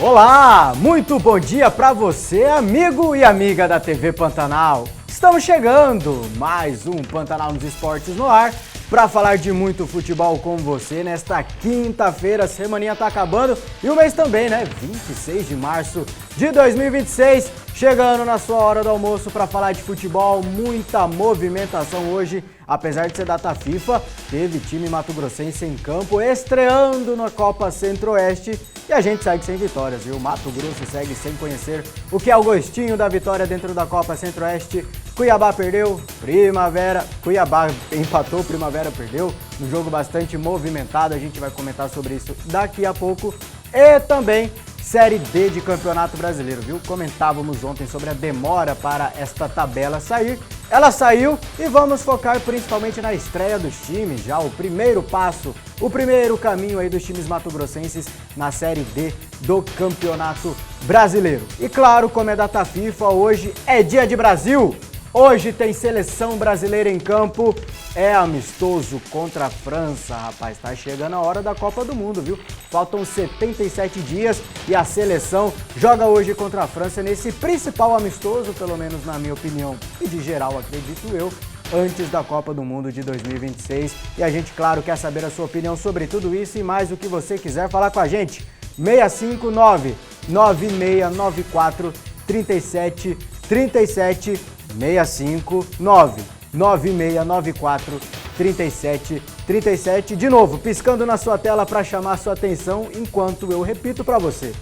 Olá, muito bom dia para você, amigo e amiga da TV Pantanal. Estamos chegando, mais um Pantanal nos Esportes no ar, para falar de muito futebol com você nesta quinta-feira. A semaninha tá acabando e o mês também, né? 26 de março de 2026, chegando na sua hora do almoço para falar de futebol, muita movimentação hoje. Apesar de ser data FIFA, teve time mato-grossense em campo, estreando na Copa Centro-Oeste. E a gente segue sem vitórias, viu? Mato Grosso segue sem conhecer o que é o gostinho da vitória dentro da Copa Centro-Oeste. Cuiabá perdeu, Cuiabá empatou, Primavera perdeu. Um jogo bastante movimentado, a gente vai comentar sobre isso daqui a pouco. E também Série D de Campeonato Brasileiro, viu? Comentávamos ontem sobre a demora para esta tabela sair. Ela saiu e vamos focar principalmente na estreia dos times, já o primeiro passo, o primeiro caminho aí dos times mato-grossenses na Série D do Campeonato Brasileiro. E claro, como é data FIFA, hoje é dia de Brasil. Hoje tem seleção brasileira em campo, é amistoso contra a França, rapaz, tá chegando a hora da Copa do Mundo, viu? Faltam 77 dias e a seleção joga hoje contra a França nesse principal amistoso, pelo menos na minha opinião e de geral, acredito eu, antes da Copa do Mundo de 2026. E a gente, claro, quer saber a sua opinião sobre tudo isso e mais o que você quiser falar com a gente. 659-9694-3737 659-9694-3737. De novo, piscando na sua tela para chamar sua atenção enquanto eu repito para você.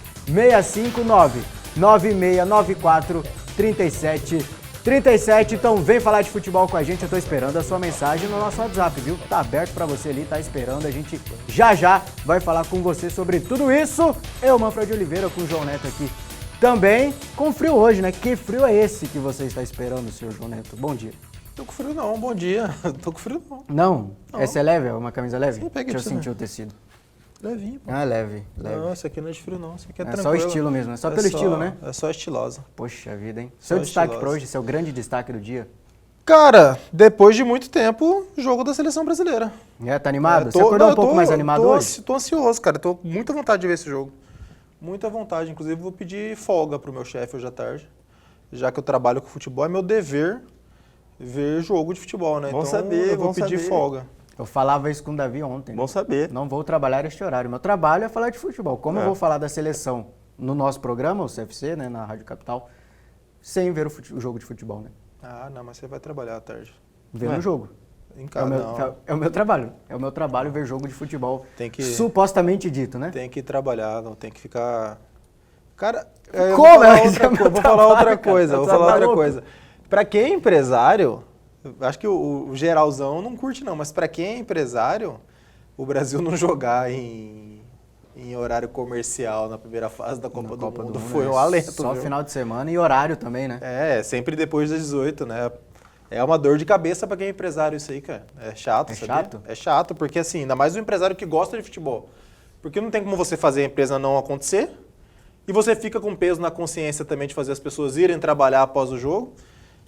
659-9694-3737. Então vem falar de futebol com a gente, eu tô esperando a sua mensagem no nosso WhatsApp, viu? Tá aberto para você ali, tá esperando, a gente já vai falar com você sobre tudo isso. Eu, Manfred Oliveira, com o João Neto aqui. Também com frio hoje, né? Que frio é esse que você está esperando, senhor João Neto? Bom dia. Tô com frio não, bom dia. Tô com frio não. Não? Essa é leve? É uma camisa leve? Sim, peguei. Deixa eu sentir o tecido. Levinho, pô. Ah, leve. Não, esse aqui não é de frio não, esse aqui é tranquilo. Só o estilo mesmo, é só pelo estilo, né? É só estilosa. Poxa vida, hein? Só Seu destaque estilosa. para hoje, seu grande destaque do dia. Cara, depois de muito tempo, jogo da Seleção Brasileira. Tá animado? Você acordou um pouco mais animado hoje? Tô ansioso, cara. Tô com muita vontade de ver esse jogo. Muita vontade. Inclusive, vou pedir folga pro meu chefe hoje à tarde. Já que eu trabalho com futebol, é meu dever ver jogo de futebol, né? Bom então, saber, eu vou bom pedir saber. folga. Eu falava isso com o Davi ontem. Bom saber. Não vou trabalhar este horário. Meu trabalho é falar de futebol. Como eu vou falar da seleção no nosso programa, o CFC, né, na Rádio Capital, sem ver o jogo de futebol, né? Ah, não, mas você vai trabalhar à tarde. Vendo o jogo. Em casa, não. É o meu trabalho. É o meu trabalho ver jogo de futebol. Tem que- Supostamente dito, né? Tem que trabalhar, não tem que ficar... Cara, Como? vou falar outra coisa, cara, vou tá falar outra maluco? coisa. Pra quem é empresário, acho que o geralzão não curte não, mas pra quem é empresário, o Brasil não jogar em horário comercial na primeira fase da Copa do Mundo foi um alento, Só viu? final de semana e horário também, né? É, sempre depois das 18, né? É uma dor de cabeça pra quem é empresário isso aí, cara. É chato, sabia? chato? É chato, porque assim, ainda mais um empresário que gosta de futebol. Porque não tem como você fazer a empresa não acontecer e você fica com peso na consciência também de fazer as pessoas irem trabalhar após o jogo.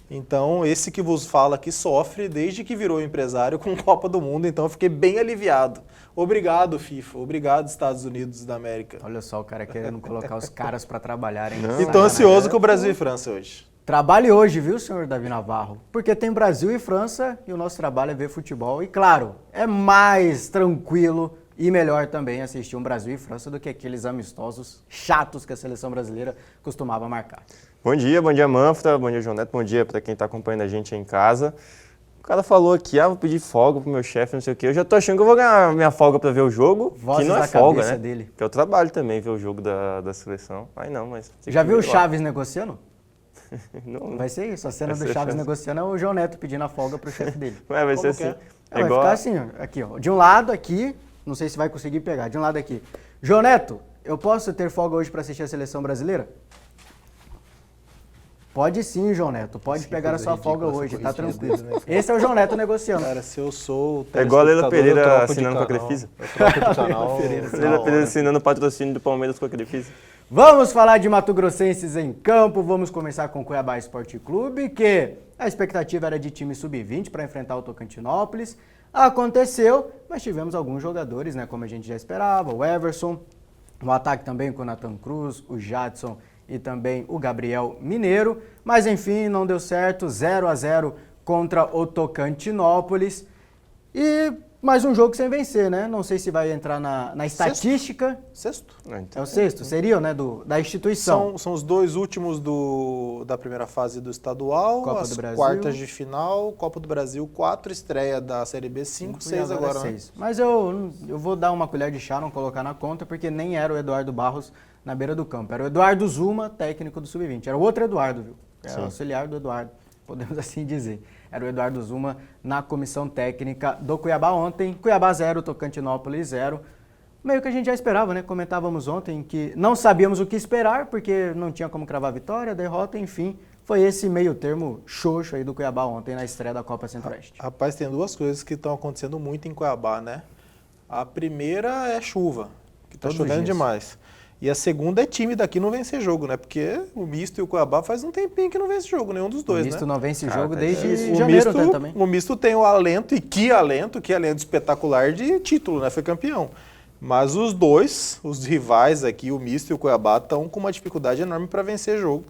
Então, esse que vos fala aqui sofre desde que virou empresário com Copa do Mundo, então eu fiquei bem aliviado. Obrigado, FIFA. Obrigado, Estados Unidos da América. Olha só o cara querendo colocar os caras pra trabalharem. E tô ansioso com o Brasil e França hoje. Trabalhe hoje, viu, senhor Davi Navarro? Porque tem Brasil e França e o nosso trabalho é ver futebol. E claro, é mais tranquilo e melhor também assistir um Brasil e França do que aqueles amistosos chatos que a seleção brasileira costumava marcar. Bom dia Manfra, bom dia João Neto, bom dia para quem está acompanhando a gente aí em casa. O cara falou aqui, vou pedir folga pro meu chefe, não sei o quê. Eu já tô achando que eu vou ganhar minha folga para ver o jogo, Vozes que não é da folga, cabeça né? dele. Porque eu trabalho também, ver o jogo da seleção. Aí não, mas... Já viu o Chaves negociando? Não, Vai ser isso, a cena Vai do ser Chaves chance. negociando é o João Neto pedindo a folga pro chefe dele. vai ser Como assim. que é? Vai ficar assim, ó, aqui, ó. De um lado aqui, não sei se vai conseguir pegar, de um lado aqui. João Neto, eu posso ter folga hoje para assistir a seleção brasileira? Pode sim, João Neto. Pode pegar a sua folga hoje, tá tranquilo. Esse é o João Neto negociando. Cara, se eu sou É igual a Leila telespectador, eu Pereira troco de assinando com a canal. Crefisa. Eu troco de canal. Leila Pereira assinando o patrocínio do Palmeiras com a Crefisa. Vamos falar de mato-grossenses em campo. Vamos começar com o Cuiabá Esporte Clube, que a expectativa era de time sub-20 para enfrentar o Tocantinópolis. Aconteceu, mas tivemos alguns jogadores, né, como a gente já esperava. O Everson, No ataque também com o Nathan Cruz, o Jadson e também o Gabriel Mineiro. Mas enfim, não deu certo, 0-0 contra o Tocantinópolis. E mais um jogo sem vencer, né? Não sei se vai entrar na estatística. Sexto. É o sexto, seria, né? Da instituição. São os dois últimos da primeira fase do estadual, Copa as do Brasil. quartas de final, Copa do Brasil 4, estreia da Série B 5, 6 agora, né? 6. Mas eu vou dar uma colher de chá, não colocar na conta, porque nem era o Eduardo Barros na beira do campo. Era o Eduardo Zuma, técnico do Sub-20. Era o outro Eduardo, viu? Era o auxiliar do Eduardo, podemos assim dizer. Era o Eduardo Zuma na comissão técnica do Cuiabá ontem. Cuiabá 0, Tocantinópolis 0. Meio que a gente já esperava, né? Comentávamos ontem que não sabíamos o que esperar, porque não tinha como cravar vitória, derrota, enfim. Foi esse meio termo xoxo aí do Cuiabá ontem na estreia da Copa Centro-Oeste. Rapaz, tem duas coisas que estão acontecendo muito em Cuiabá, né? A primeira é chuva, que está chovendo demais. E a segunda é time daqui não vencer jogo, né? Porque o Misto e o Cuiabá faz um tempinho que não vence jogo, nenhum dos dois, né? O Misto não vence jogo tá desde O janeiro Misto, também. o Misto tem o alento, e que alento espetacular de título, né? Foi campeão. Mas os dois, os rivais aqui, o Misto e o Cuiabá, estão com uma dificuldade enorme para vencer jogo.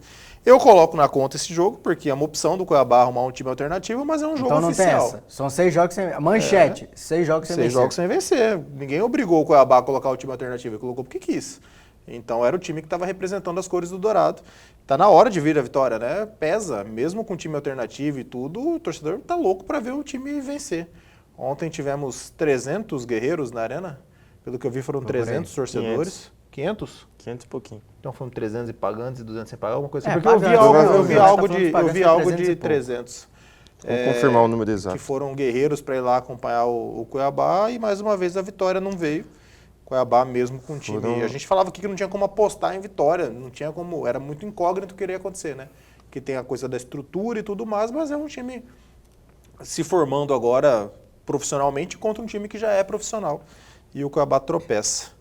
Eu coloco na conta esse jogo, porque é uma opção do Cuiabá arrumar um time alternativo, mas é um jogo Então não oficial. tem essa. São 6 jogos sem... Manchete, 6 jogos sem 6 vencer. jogos sem vencer. Ninguém obrigou o Cuiabá a colocar o time alternativo, ele colocou porque quis. Então era o time que estava representando as cores do Dourado. Tá na hora de vir a vitória, né? Pesa, mesmo com time alternativo e tudo, o torcedor tá louco para ver o time vencer. Ontem tivemos 300 guerreiros na arena. Pelo que eu vi foram 300 torcedores. 500? 500 e pouquinho. Então foram 300 e pagantes e 200 sem pagar, alguma coisa assim. É, Porque eu vi pagantes, algo tá de 300. Vou confirmar o número exato. Que foram guerreiros para ir lá acompanhar o Cuiabá e mais uma vez a vitória não veio. Cuiabá mesmo com o time. A gente falava aqui que não tinha como apostar em vitória, não tinha como, era muito incógnito o que iria acontecer, né? Que tem a coisa da estrutura e tudo mais, mas é um time se formando agora profissionalmente contra um time que já é profissional. E o Cuiabá tropeça.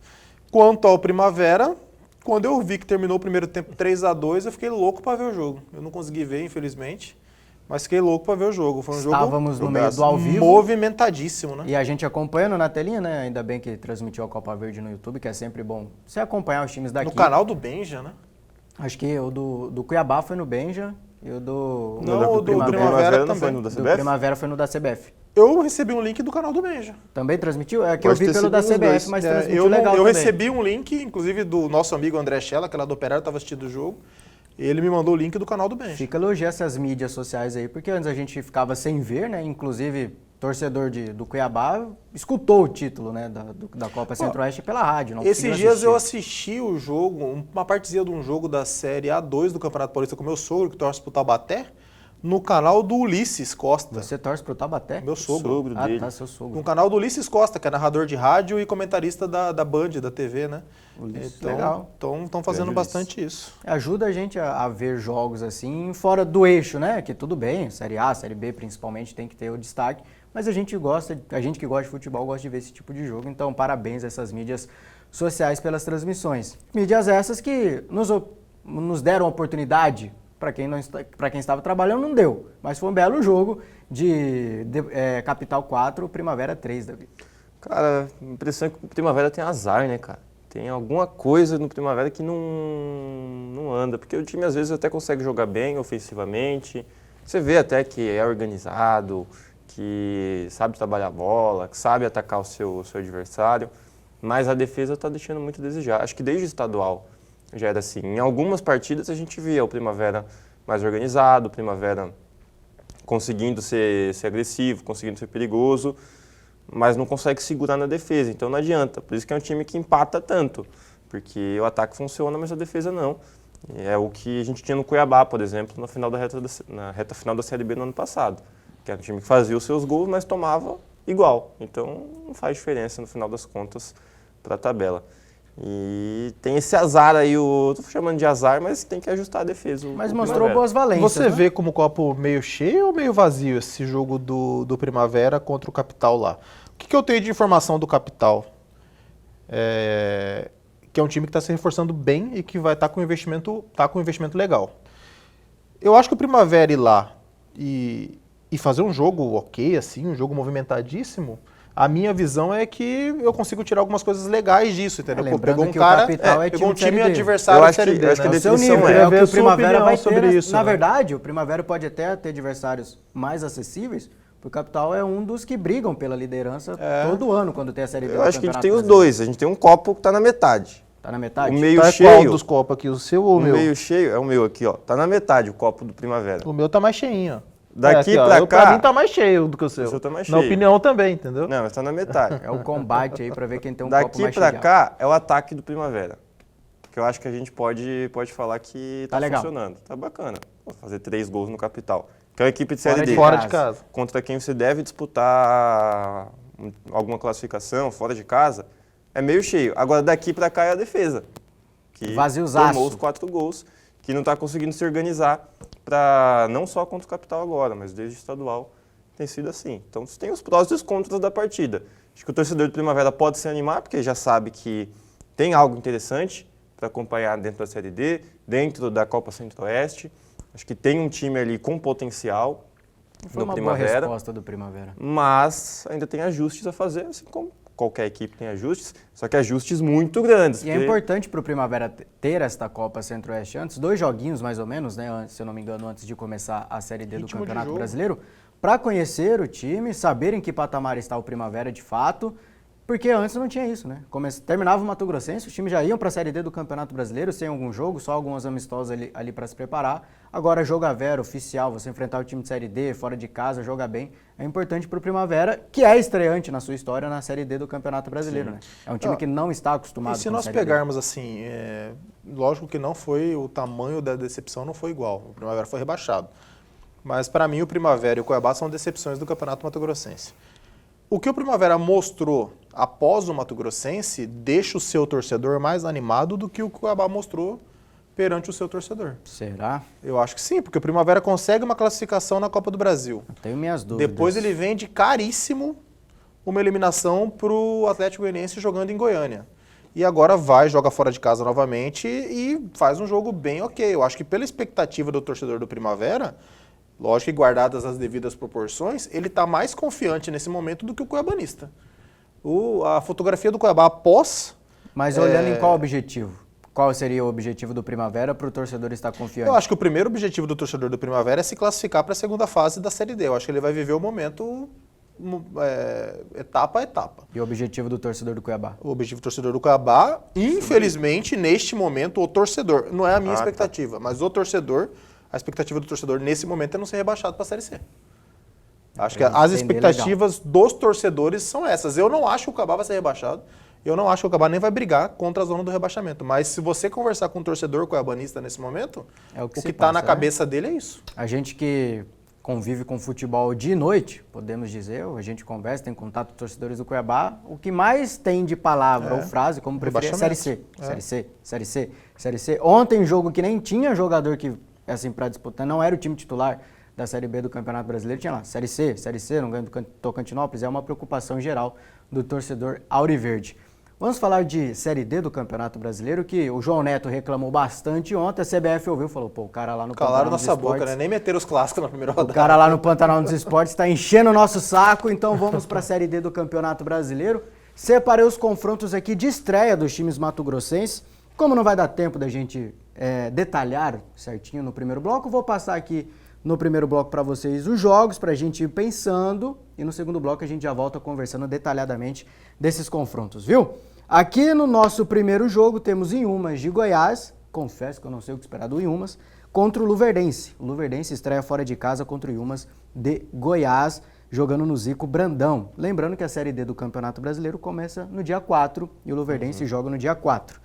Quanto ao Primavera, quando eu vi que terminou o primeiro tempo 3-2, eu fiquei louco para ver o jogo. Eu não consegui ver, infelizmente, mas fiquei louco para ver o jogo. Foi um Estávamos jogo no meio do ao vivo. Movimentadíssimo, né? E a gente acompanhando na telinha, né? Ainda bem que transmitiu a Copa Verde no YouTube, que é sempre bom você acompanhar os times daqui. No canal do Benja, né? Acho que o do Cuiabá foi no Benja e o do... Não, o do Primavera não também. foi no da Do CBF? Primavera foi no da CBF. Eu recebi um link do canal do Benja. Também transmitiu? É que Pode eu vi ter pelo sido da nos CBF, dois. mas É, transmitiu eu legal também. recebi um link, inclusive, do nosso amigo André Schella, que é lá do Operário, estava assistindo o jogo. Ele me mandou o link do canal do Benja. Fica elogiar essas mídias sociais aí, porque antes a gente ficava sem ver, né? Inclusive, torcedor do Cuiabá escutou o título, né? Da Copa Centro-Oeste pela rádio. Não Esses conseguiu dias eu assistir. assisti o jogo, uma partezinha de um jogo da Série A2 do Campeonato Paulista com meu sogro, que torce pro Taubaté, no canal do Ulisses Costa. Você torce pro Taubaté? Meu sogro. Sogro Ah, dele. tá, seu sogro. No canal do Ulisses Costa, que é narrador de rádio e comentarista da Band, da TV, né? Ulisses, Então, legal. estão fazendo Grande bastante isso. Ajuda a gente a ver jogos assim, fora do eixo, né? Que tudo bem, Série A, Série B principalmente tem que ter o destaque, mas a gente que gosta de futebol gosta de ver esse tipo de jogo, então parabéns a essas mídias sociais pelas transmissões. Mídias essas que nos deram oportunidade, para quem estava trabalhando não deu, mas foi um belo jogo de Capital 4, Primavera 3, Davi. Cara, a impressão é que o Primavera tem azar, né, cara? Tem alguma coisa no Primavera que não anda, porque o time às vezes até consegue jogar bem ofensivamente, você vê até que é organizado, que sabe trabalhar a bola, que sabe atacar o seu adversário, mas a defesa está deixando muito a desejar. Acho que desde o estadual já era assim. Em algumas partidas a gente via o Primavera mais organizado, o Primavera conseguindo ser agressivo, conseguindo ser perigoso, mas não consegue segurar na defesa, então não adianta. Por isso que é um time que empata tanto, porque o ataque funciona, mas a defesa não. É o que a gente tinha no Cuiabá, por exemplo, na reta final da Série B no ano passado, que era um time que fazia os seus gols, mas tomava igual. Então não faz diferença no final das contas para a tabela. E tem esse azar aí, estou chamando de azar, mas tem que ajustar a defesa. Mas mostrou boas valências. Você vê como copo meio cheio ou meio vazio esse jogo do Primavera contra o Capital lá? O que eu tenho de informação do Capital? Que é um time que está se reforçando bem e que vai estar com investimento legal. Eu acho que o Primavera ir lá e fazer um jogo ok, assim, um jogo movimentadíssimo, A minha visão é que eu consigo tirar algumas coisas legais disso, entendeu? Lembrando Pegou um que o cara, Capital é pegou um time de time Série D. adversário Eu da acho que- Série D, eu acho que né? a O seu definição nível, é é o que ver o a sua Primavera opinião vai sobre ter. isso, Na né? verdade, o Primavera pode até ter adversários mais acessíveis, porque o Capital é um dos que brigam pela liderança todo ano quando tem a Série D Eu do acho que a gente Campeonato tem os Brasileiro. dois. A gente tem um copo que tá na metade. Tá na metade? O meio Tá cheio. qual dos copos aqui? O seu ou o O meu? meio cheio é o meu aqui, ó. Tá na metade o copo do Primavera. O meu tá mais cheinho, ó. Daqui aqui, ó, pra cá- Pra mim tá mais cheio do que o seu. O seu tá mais Na cheio. opinião também, entendeu? Não, mas tá na metade. É o combate aí pra ver quem tem um copo Daqui mais pra cheio. cá é o ataque do Primavera. Que eu acho que a gente pode falar que tá legal. funcionando. Tá bacana. Vou fazer 3 gols no Capital. Que é uma equipe de Série Fora D. de Fora casa. de casa. Contra quem você deve disputar alguma classificação fora de casa, é meio cheio. Agora daqui pra cá é a defesa. Que Vaziozaço. tomou os 4 gols, que não tá conseguindo se organizar para não só contra o Capital agora, mas desde o estadual tem sido assim. Então tem os prós e os contras da partida. Acho que o torcedor do Primavera pode se animar, porque já sabe que tem algo interessante para acompanhar dentro da Série D, dentro da Copa Centro-Oeste. Acho que tem um time ali com potencial Foi do uma boa Primavera, resposta do Primavera. mas ainda tem ajustes a fazer, assim como qualquer equipe tem ajustes, só que ajustes muito grandes. E é porque- importante para o Primavera ter esta Copa Centro-Oeste antes, 2 joguinhos mais ou menos, né, se eu não me engano, antes de começar a Série D do Ritmo de Campeonato jogo. Brasileiro, para conhecer o time, saber em que patamar está o Primavera de fato, porque antes não tinha isso, né? Terminava o Mato Grossense, os times já iam para a Série D do Campeonato Brasileiro sem algum jogo, só alguns amistosos ali para se preparar. Agora, jogo a vera, oficial, você enfrentar o time de Série D, fora de casa, jogar bem, é importante para o Primavera, que é estreante na sua história na Série D do Campeonato Brasileiro, né? É um time que não está acostumado E se com a nós Série D. pegarmos assim, lógico que não foi, o tamanho da decepção não foi igual. O Primavera foi rebaixado. Mas para mim o Primavera e o Cuiabá são decepções do Campeonato Mato Grossense. O que o Primavera mostrou após o Mato Grossense deixa o seu torcedor mais animado do que o Cuiabá mostrou perante o seu torcedor. Será? Eu acho que sim, porque o Primavera consegue uma classificação na Copa do Brasil. Tenho minhas dúvidas. Depois ele vende caríssimo uma eliminação para o Atlético Goianiense jogando em Goiânia. E agora joga fora de casa novamente e faz um jogo bem ok. Eu acho que pela expectativa do torcedor do Primavera, lógico que guardadas as devidas proporções, ele está mais confiante nesse momento do que o cuiabanista. A fotografia do Cuiabá após... Mas olhando em qual objetivo? Qual seria o objetivo do Primavera para o torcedor estar confiante? Eu acho que o primeiro objetivo do torcedor do Primavera é se classificar para a segunda fase da Série D. Eu acho que ele vai viver o momento etapa a etapa. E o objetivo do torcedor do Cuiabá? O objetivo do torcedor do Cuiabá, infelizmente, neste momento, o torcedor, não é a minha expectativa, mas o torcedor, a expectativa do torcedor nesse momento é não ser rebaixado para a Série C. Acho que as expectativas dos torcedores são essas. Eu não acho que o Cuiabá vai ser rebaixado. Eu não acho que o Cuiabá nem vai brigar contra a zona do rebaixamento. Mas se você conversar com um torcedor cuiabanista nesse momento, É o que está na né? cabeça dele é isso. A gente que convive com futebol de noite, podemos dizer, a gente conversa, tem contato com torcedores do Cuiabá, o que mais tem de palavra ou frase, como preferir, é Série C. Série C, Série C, Série C. Ontem, jogo que nem tinha jogador que, assim, para disputar, não era o time titular da Série B do Campeonato Brasileiro, tinha lá, Série C, não ganha do Tocantinópolis, é uma preocupação geral do torcedor auriverde. Vamos falar de Série D do Campeonato Brasileiro, que o João Neto reclamou bastante ontem, a CBF ouviu e falou, pô, o cara lá no Calaram Pantanal dos nossa boca, Esportes, né? Nem meteram os clássicos na primeira o rodada. cara lá no Pantanal dos Esportes está enchendo o nosso saco, então vamos para a Série D do Campeonato Brasileiro. Separei os confrontos aqui de estreia dos times mato-grossenses. Como não vai dar tempo da gente detalhar certinho no primeiro bloco, vou passar aqui no primeiro bloco para vocês os jogos, para a gente ir pensando, e no segundo bloco a gente já volta conversando detalhadamente desses confrontos, viu? Aqui no nosso primeiro jogo temos Inhumas de Goiás, confesso que eu não sei o que esperar do Inhumas, contra o Luverdense. O Luverdense estreia fora de casa contra o Inhumas de Goiás, jogando no Zico Brandão. Lembrando que a Série D do Campeonato Brasileiro começa no dia 4 e o Luverdense joga no dia 4.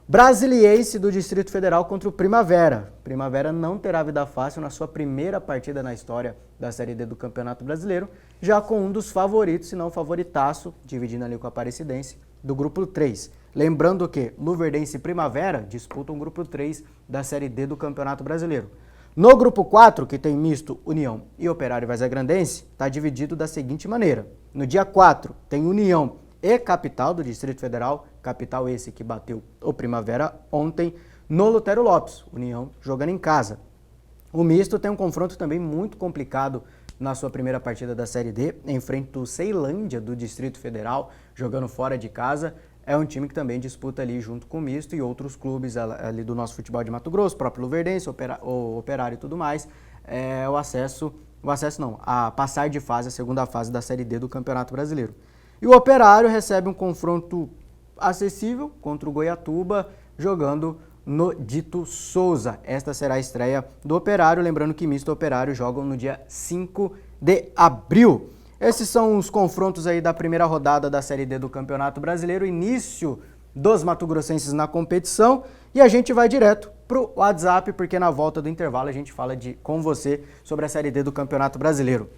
Brasiliense do Distrito Federal contra o Primavera. Primavera não terá vida fácil na sua primeira partida na história da Série D do Campeonato Brasileiro, já com um dos favoritos, se não favoritaço, dividindo ali com a Aparecidense, do grupo 3. Lembrando que Luverdense e Primavera disputam o grupo 3 da Série D do Campeonato Brasileiro. No grupo 4, que tem misto União e Operário Vazagrandense, está dividido da seguinte maneira. No dia 4 tem União e Capital do Distrito Federal, Capital esse que bateu o Primavera ontem no Lutero Lopes, União jogando em casa. O misto tem um confronto também muito complicado na sua primeira partida da Série D, enfrenta o Ceilândia do Distrito Federal, jogando fora de casa. É um time que também disputa ali junto com o Misto e outros clubes ali do nosso futebol de Mato Grosso, próprio Luverdense, o Operário e tudo mais, a passar de fase, a segunda fase da Série D do Campeonato Brasileiro. E o Operário recebe um confronto acessível contra o Goiatuba, jogando no Dito Souza. Esta será a estreia do Operário, lembrando que Misto e Operário jogam no dia 5 de abril. Esses são os confrontos aí da primeira rodada da Série D do Campeonato Brasileiro, início dos mato-grossenses na competição, e a gente vai direto pro WhatsApp, porque na volta do intervalo a gente fala com você sobre a Série D do Campeonato Brasileiro.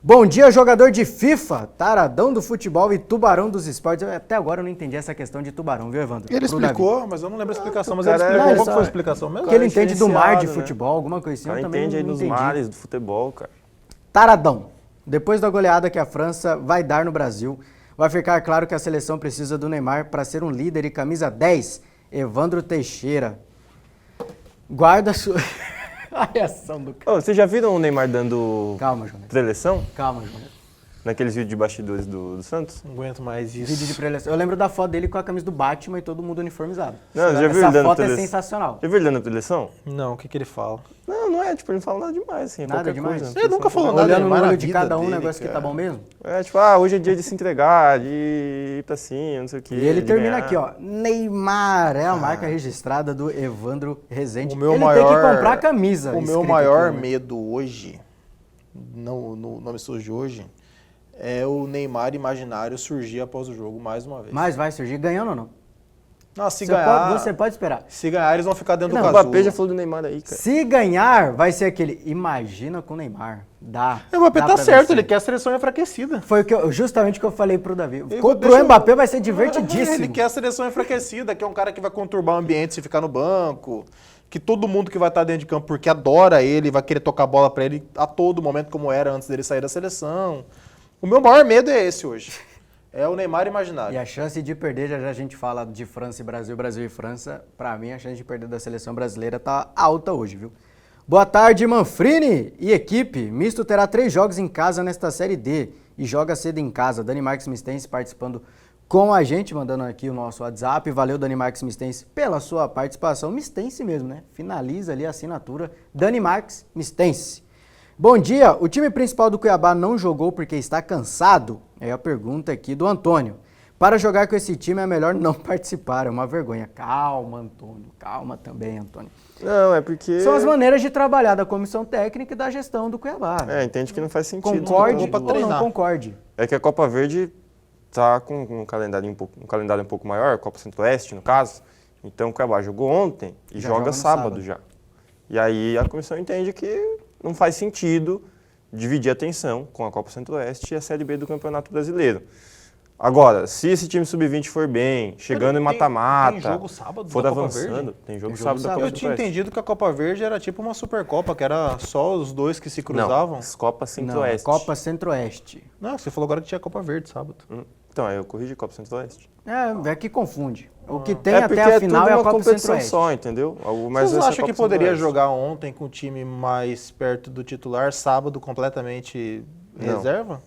Bom dia, jogador de FIFA, taradão do futebol e tubarão dos esportes. Até agora eu não entendi essa questão de tubarão, viu, Evandro? Ele explicou, mas eu não lembro a explicação. Mas ele cara, explicou. Qual só- foi a explicação mesmo? Que ele entende do mar de né? futebol, alguma coisa assim, O cara eu também entende aí não dos entendi. mares do futebol, cara. Taradão. Depois da goleada que a França vai dar no Brasil, vai ficar claro que a seleção precisa do Neymar para ser um líder e camisa 10. Evandro Teixeira. Guarda sua... A reação do cara. Ô, vocês já viram o Neymar dando Calma, João. preleção? Calma, João. Naqueles vídeos de bastidores do Santos? Não aguento mais isso. Vídeo de preleção. Eu lembro da foto dele com a camisa do Batman e todo mundo uniformizado. Não, já viu ele Essa dando foto é preleção? sensacional. Já viu ele dando preleção? Não, o que ele fala? Não é, tipo, ele não fala nada demais, assim, é Nada qualquer demais? coisa. Ele nunca falou nada. Olhando no Neymar na olho de vida cada um, dele, negócio que tá cara. bom mesmo. É, tipo, hoje é dia de se entregar, de ir pra cima, não sei o quê. E ele de termina ganhar. aqui, ó. Neymar é a marca registrada do Evandro Rezende. O meu ele maior, tem que comprar a camisa. O meu escrita maior aqui, né? medo hoje, no nome sujo de hoje, é o Neymar imaginário surgir após o jogo mais uma vez. Mas vai surgir ganhando ou não? Não, se Você ganhar, pode, você pode esperar. se ganhar, eles vão ficar dentro O do Mbappé casulo. já falou do Neymar aí, cara. Se ganhar, vai ser aquele. Imagina com o Neymar. Dá. O Mbappé dá tá pra certo, vencer. ele quer a seleção enfraquecida. Foi justamente o que eu falei pro Davi. Ele Pro deixa- Mbappé vai ser divertidíssimo. Ele quer a seleção enfraquecida, que é um cara que vai conturbar o ambiente se ficar no banco, que todo mundo que vai estar dentro de campo porque adora ele, vai querer tocar a bola pra ele a todo momento, como era antes dele sair da seleção. O meu maior medo é esse hoje. É o Neymar imaginário. E a chance de perder, já a gente fala de França e Brasil, Brasil e França. Pra mim, a chance de perder da seleção brasileira tá alta hoje, viu? Boa tarde, Manfrini e equipe. Misto terá 3 jogos em casa nesta Série D e joga cedo em casa. Dani Marques Mistense participando com a gente, mandando aqui o nosso WhatsApp. Valeu, Dani Marques Mistense, pela sua participação. Mistense mesmo, né? Finaliza ali a assinatura. Dani Marques Mistense. Bom dia, o time principal do Cuiabá não jogou porque está cansado? É a pergunta aqui do Antônio. Para jogar com esse time é melhor não participar, é uma vergonha. Calma, Antônio, calma também, Antônio. Não, é porque... São as maneiras de trabalhar da comissão técnica e da gestão do Cuiabá. entende que não faz sentido. Concorde pra ou não treinar. concorde. É que a Copa Verde tá com um calendário um pouco maior, Copa Centro-Oeste, no caso. Então o Cuiabá jogou ontem e Já joga joga no sábado sábado. já. E aí a comissão entende que não faz sentido dividir a atenção com a Copa Centro-Oeste e a Série B do Campeonato Brasileiro. Agora, se esse time sub-20 for bem, chegando em Tem mata-mata, jogo sábado for da Copa avançando, Verde? tem jogo Tem jogo sábado da sábado. Copa Eu tinha Centro-Oeste. entendido que a Copa Verde era tipo uma Supercopa, que era só os dois que se cruzavam. Não, as Copa Não, Centro-Oeste. Copa Centro-Oeste. Não, você falou agora que tinha Copa Verde sábado. Então, aí eu corrigi Copa Centro-Oeste. É que confunde. O que tem porque até a é final tudo é a uma Copa competição Centro-Oeste. só, entendeu? Mas Vocês essa é a acham que Copa poderia Centro-Oeste. jogar ontem com o time mais perto do titular, sábado completamente Não. reserva?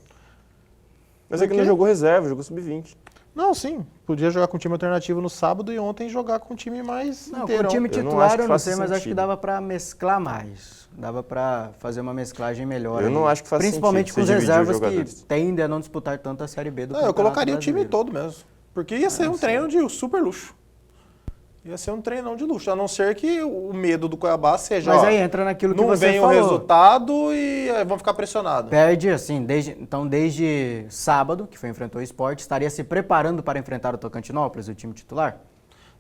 Mas Por é que não quê? jogou reserva, jogou sub-20. Não, sim. Podia jogar com time alternativo no sábado e ontem jogar com o time mais Não, com o inteirão. time Eu não titular acho que eu não faça sei, mas acho que sentido. dava pra mesclar mais. Dava pra fazer uma mesclagem melhor. Eu aí. não acho que faça Principalmente sentido com você os dividir os reservas que jogadores. tendem a não disputar tanto a Série B do Não, eu Campeonato colocaria o time Brasileiro. todo mesmo. Porque ia ser um treino de super luxo. Ia ser um treinão de luxo. A não ser que o medo do Cuiabá seja. Mas ó, aí entra naquilo que não você vem falou. o resultado e vão ficar pressionados. Perde, assim, desde sábado, que foi enfrentou o Sport, estaria se preparando para enfrentar o Tocantinópolis, o time titular?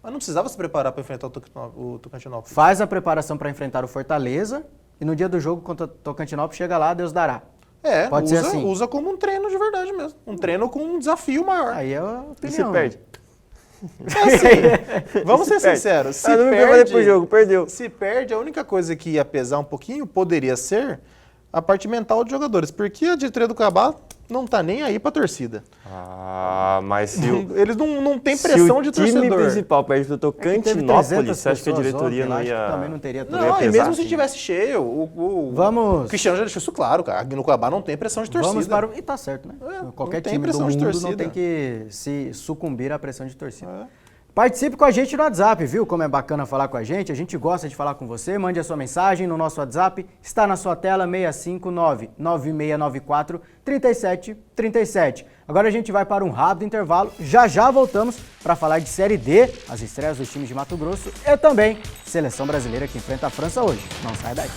Mas não precisava se preparar para enfrentar o Tocantinópolis. Faz a preparação para enfrentar o Fortaleza e no dia do jogo contra o Tocantinópolis chega lá, Deus dará. É, Pode ser assim. usa como um treino de verdade mesmo. Um treino com um desafio maior. Aí é a E se opinião. perde? Assim, vamos ser perde. sinceros. Se não me preparei pro jogo, perdeu. Se perde, a única coisa que ia pesar um pouquinho poderia ser a parte mental dos jogadores. Porque a diretoria do Cuiabá não tá nem aí pra torcida. Ah, mas se o, Eles não têm pressão de se o time torcedor. principal perde pro Tocantinópolis, você acha que a diretoria não ia... Também não teria Não, tanto. ia Não, e pesar, mesmo se assim. tivesse cheio, o Vamos- Cristiano já deixou isso claro, cara. Aqui no Cuiabá não tem pressão de torcida. Vamos para o... E tá certo, né? Qualquer não tem time do pressão de mundo não torcida. tem que se sucumbir à pressão de torcida. É. Participe com a gente no WhatsApp, viu? Como é bacana falar com a gente gosta de falar com você. Mande a sua mensagem no nosso WhatsApp, está na sua tela, 659-9694-3737. Agora a gente vai para um rápido intervalo, já voltamos para falar de Série D, as estreias dos times de Mato Grosso e também Seleção Brasileira que enfrenta a França hoje. Não sai daí.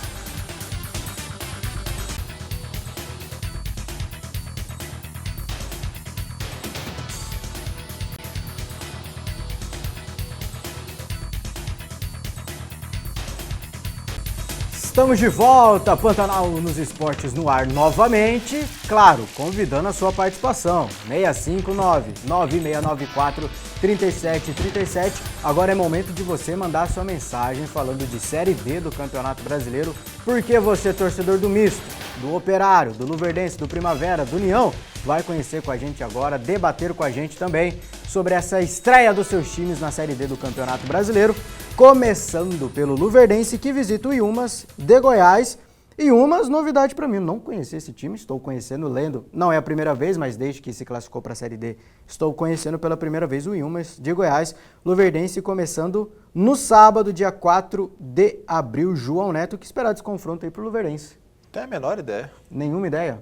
Estamos de volta, Pantanal nos Esportes no ar novamente, claro, convidando a sua participação, 659-9694-3737. Agora é momento de você mandar sua mensagem falando de Série D do Campeonato Brasileiro, porque você, torcedor do Misto, do Operário, do Luverdense, do Primavera, do União, vai conhecer com a gente agora, debater com a gente também sobre essa estreia dos seus times na Série D do Campeonato Brasileiro, começando pelo Luverdense, que visita o Yumas de Goiás. Yumas, novidade para mim, eu não conhecia esse time, estou conhecendo, lendo, não é a primeira vez, mas desde que se classificou para a Série D, estou conhecendo pela primeira vez o Yumas de Goiás. Luverdense começando no sábado, dia 4 de abril. João Neto, que esperar desse confronto aí pro Luverdense? Tem a menor ideia. Nenhuma ideia?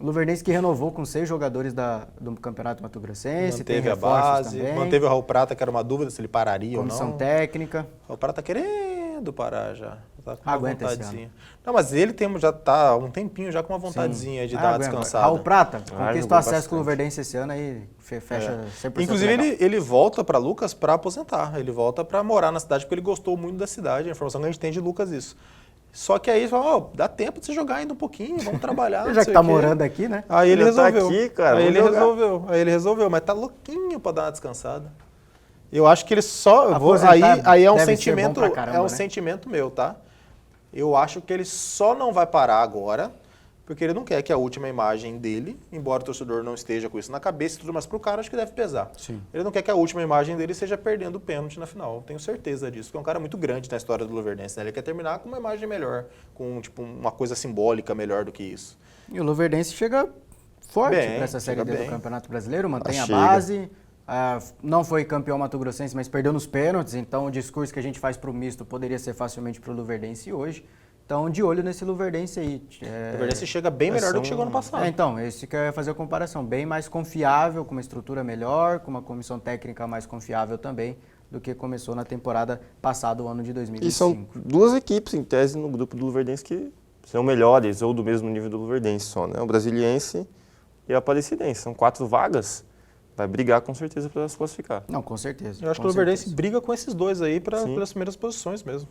O Luverdense que renovou com 6 jogadores do Campeonato Mato Grossense, tem Manteve a reforços base, também, manteve o Raul Prata, que era uma dúvida se ele pararia ou comissão não. técnica. O Raul Prata tá querendo parar já. Tá com uma Aguenta esse vontadezinha. Não, mas ele já tá há um tempinho já com uma vontadezinha aí de dar uma Aguenta. descansada. Raul Prata, jogou conquistou acesso bastante. com o Luverdense esse ano aí, fecha 100% Inclusive, legal. ele volta para Lucas para aposentar. Ele volta para morar na cidade porque ele gostou muito da cidade. A informação que a gente tem de Lucas é isso. Só que aí ele fala, ó, dá tempo de você jogar ainda um pouquinho, vamos trabalhar. Ele não já sei que tá o quê. morando aqui, né? Aí ele Já tá resolveu. aqui, cara, aí vamos jogar. ele resolveu, mas tá louquinho para dar uma descansada. Eu acho que ele só Aposentar aí é um deve ser sentimento, bom pra caramba, né? sentimento meu, tá? Eu acho que ele só não vai parar agora, porque ele não quer que a última imagem dele, embora o torcedor não esteja com isso na cabeça e tudo, mas pro cara acho que deve pesar. Sim. Ele não quer que a última imagem dele seja perdendo o pênalti na final. Eu tenho certeza disso, porque é um cara muito grande na história do Luverdense, né? Ele quer terminar com uma imagem melhor, com tipo uma coisa simbólica melhor do que isso. E o Luverdense chega forte Bem, para essa Série chega D do bem. Campeonato Brasileiro, mantém a Chega. base, não foi campeão mato-grossense, mas perdeu nos pênaltis, então o discurso que a gente faz pro misto poderia ser facilmente pro Luverdense hoje. Então, de olho nesse Luverdense aí. O Luverdense chega bem melhor do que chegou ano passado. Então, esse que eu ia fazer a comparação. Bem mais confiável, com uma estrutura melhor, com uma comissão técnica mais confiável também do que começou na temporada passada, o ano de 2025. E são duas equipes, em tese, no grupo do Luverdense que são melhores ou do mesmo nível do Luverdense só, né? O Brasiliense e a Aparecidense. São 4 vagas, vai brigar com certeza para se classificar. Não, com certeza. Eu acho que com o Luverdense certeza. briga com esses dois aí Sim. pelas primeiras posições mesmo.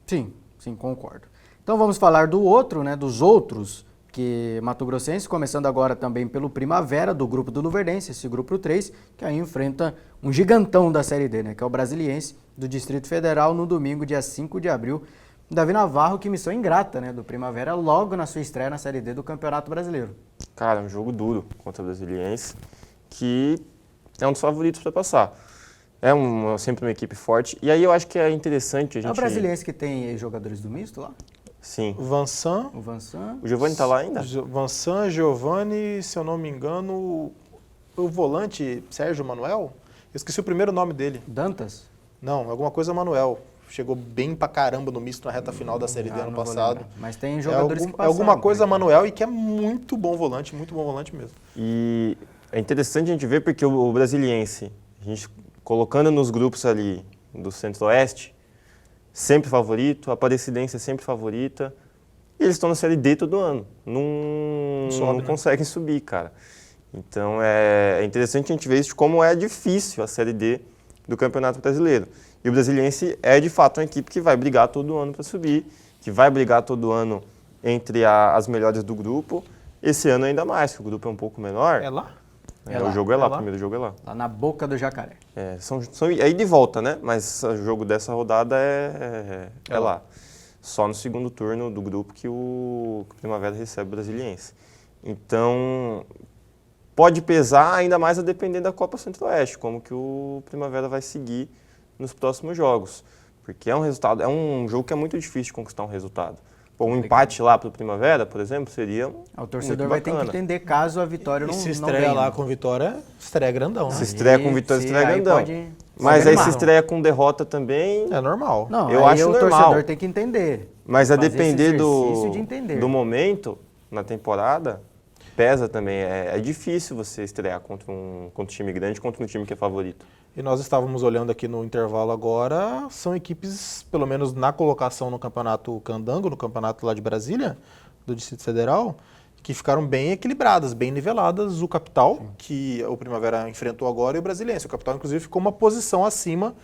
Sim, concordo. Então vamos falar do outro, né, dos outros, que Mato Grossense, começando agora também pelo Primavera, do grupo do Luverdense, esse grupo 3, que aí enfrenta um gigantão da Série D, né, que é o Brasiliense, do Distrito Federal, no domingo, dia 5 de abril. Davi Navarro, que missão ingrata, né, do Primavera, logo na sua estreia na Série D do Campeonato Brasileiro. Cara, é um jogo duro contra o Brasiliense, que é um dos favoritos para passar. É sempre uma equipe forte. E aí eu acho que é interessante a gente... É o Brasiliense que tem jogadores do misto lá? Sim. O Vansan, O Vansan? O Giovani tá lá ainda? Vansan, Giovani, se eu não me engano, o volante Sérgio Manuel, eu esqueci o primeiro nome dele. Dantas? Não, alguma coisa Manuel. Chegou bem pra caramba no misto na reta final da Série D ano Não vou passado. lembrar. Mas tem jogadores que É passaram. alguma coisa por aqui. Manuel e que é muito bom volante mesmo. E é interessante a gente ver porque o Brasiliense, a gente colocando nos grupos ali do Centro-Oeste, sempre favorito, a Aparecidense é sempre favorita, e eles estão na Série D todo ano. Não né? conseguem subir, cara. Então é interessante a gente ver isso de como é difícil a Série D do Campeonato Brasileiro. E o Brasiliense é de fato uma equipe que vai brigar todo ano para subir, que vai brigar todo ano entre as melhores do grupo. Esse ano ainda mais, que o grupo é um pouco menor. É lá? É lá, o jogo é lá, é o lá. primeiro jogo é lá. Lá na boca do jacaré. É ide e volta, né? Mas o jogo dessa rodada é lá. Só no segundo turno do grupo que o Primavera recebe o Brasiliense. Então, pode pesar ainda mais a depender da Copa Centro-Oeste, como que o Primavera vai seguir nos próximos jogos. Porque é um jogo que é muito difícil de conquistar um resultado. Pô, um empate lá para o Primavera, por exemplo, seria O torcedor muito vai ter que bacana. entender caso a vitória não E se não estreia venha. lá com vitória, estreia grandão. Né? Se estreia com vitória, estreia aí grandão. pode- Mas pode aí animar. se estreia com derrota também, É normal. Não, Eu aí acho o normal. torcedor tem que entender. mas a Fazer esse depender exercício de entender. do momento na temporada, pesa também. É difícil você estrear contra um time grande, contra um time que é favorito. E nós estávamos olhando aqui no intervalo agora, são equipes, pelo menos na colocação no Campeonato Candango, no campeonato lá de Brasília, do Distrito Federal, que ficaram bem equilibradas, bem niveladas. O Capital, que o Primavera enfrentou agora, e o Brasiliense. O Capital, inclusive, ficou uma posição acima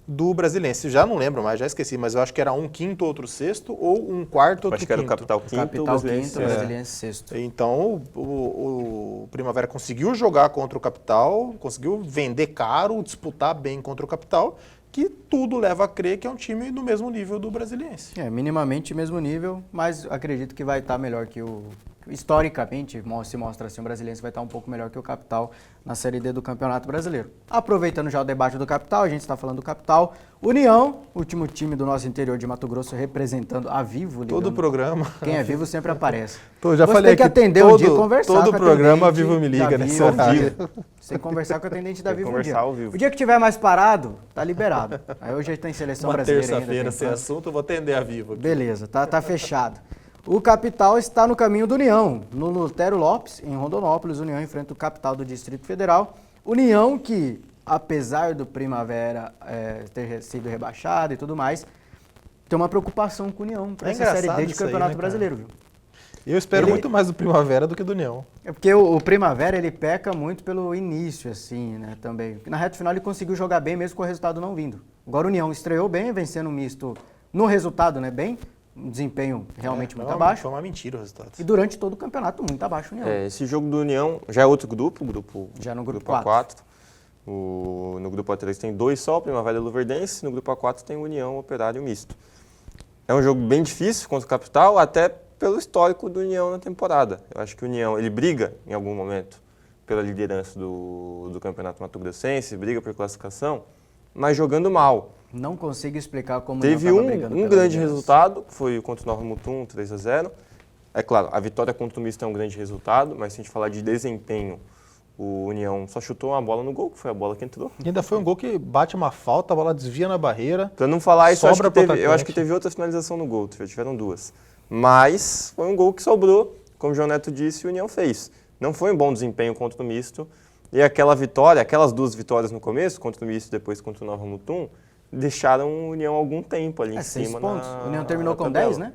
do Brasiliense. Já não lembro mais, já esqueci, mas eu acho que era um quinto, outro sexto, ou um quarto, outro Acho que era o quinto. Capital quinto, Capital o Brasiliense quinto, sexto. Brasiliense sexto. Então, o Primavera conseguiu jogar contra o Capital, conseguiu vender caro, disputar bem contra o Capital, que tudo leva a crer que é um time do mesmo nível do Brasiliense. É, minimamente mesmo nível, mas acredito que vai estar melhor que o... Historicamente, se mostra assim, o Brasiliense vai estar um pouco melhor que o Capital na Série D do Campeonato Brasileiro. Aproveitando já o debate do Capital, a gente está falando do Capital. União, último time do nosso interior de Mato Grosso, representando a Vivo. Todo ligando. programa. Quem é vivo sempre aparece. Pô, já Você falei tem que aqui, atender um dia e conversar todo com a programa a atendente Vivo me liga da nessa Vivo. área. Você tem que conversar com o atendente da Tem que Vivo um dia. conversar ao vivo. O dia que tiver mais parado, tá liberado. Aí hoje tem seleção Uma brasileira ainda. terça-feira tem sem plano. assunto, eu vou atender a Vivo. aqui. Beleza, tá fechado. O Capital está no caminho do União, no Lutero Lopes, em Rondonópolis. União enfrenta o Capital do Distrito Federal. União que, apesar do Primavera ter sido rebaixado e tudo mais, tem uma preocupação com o União para É essa Série D engraçado de isso aí, Campeonato né, cara? Brasileiro, viu? Eu espero Ele- muito mais do Primavera do que do União. É porque o Primavera, ele peca muito pelo início, assim, né, também. Na reta final ele conseguiu jogar bem mesmo com o resultado não vindo. Agora o União estreou bem, vencendo o misto no resultado, né, bem. Um desempenho realmente muito abaixo. Foi uma mentira o resultado. E durante todo o campeonato, muito abaixo o União. Esse jogo do União já é outro grupo, Já no grupo A4. No grupo A3 tem 2 só, Primavera e Luverdense. No grupo A4 tem União, Operário e Misto. É um jogo bem difícil contra o Capital, até pelo histórico do União na temporada. Eu acho que o União, ele briga em algum momento pela liderança do Campeonato Mato Grossense, briga por classificação, mas jogando mal. Não consigo explicar como Teve o União tava brigando um pela grande liderança. resultado, que foi contra o Nova Mutum, 3-0. É claro, a vitória contra o Misto é um grande resultado, mas se a gente falar de desempenho, o União só chutou uma bola no gol, que foi a bola que entrou. E ainda foi um gol que bate uma falta, a bola desvia na barreira. Pra não falar isso, Sobra pro eu acho atacante. que teve outra finalização no gol, tiveram 2. Mas foi um gol que sobrou, como o João Neto disse, e o União fez. Não foi um bom desempenho contra o Misto. E aquela vitória, aquelas 2 vitórias no começo, contra o Misto e depois contra o Nova Mutum, deixaram o União algum tempo ali em 6 cima. pontos. Na, O União terminou na com tabela. 10, né?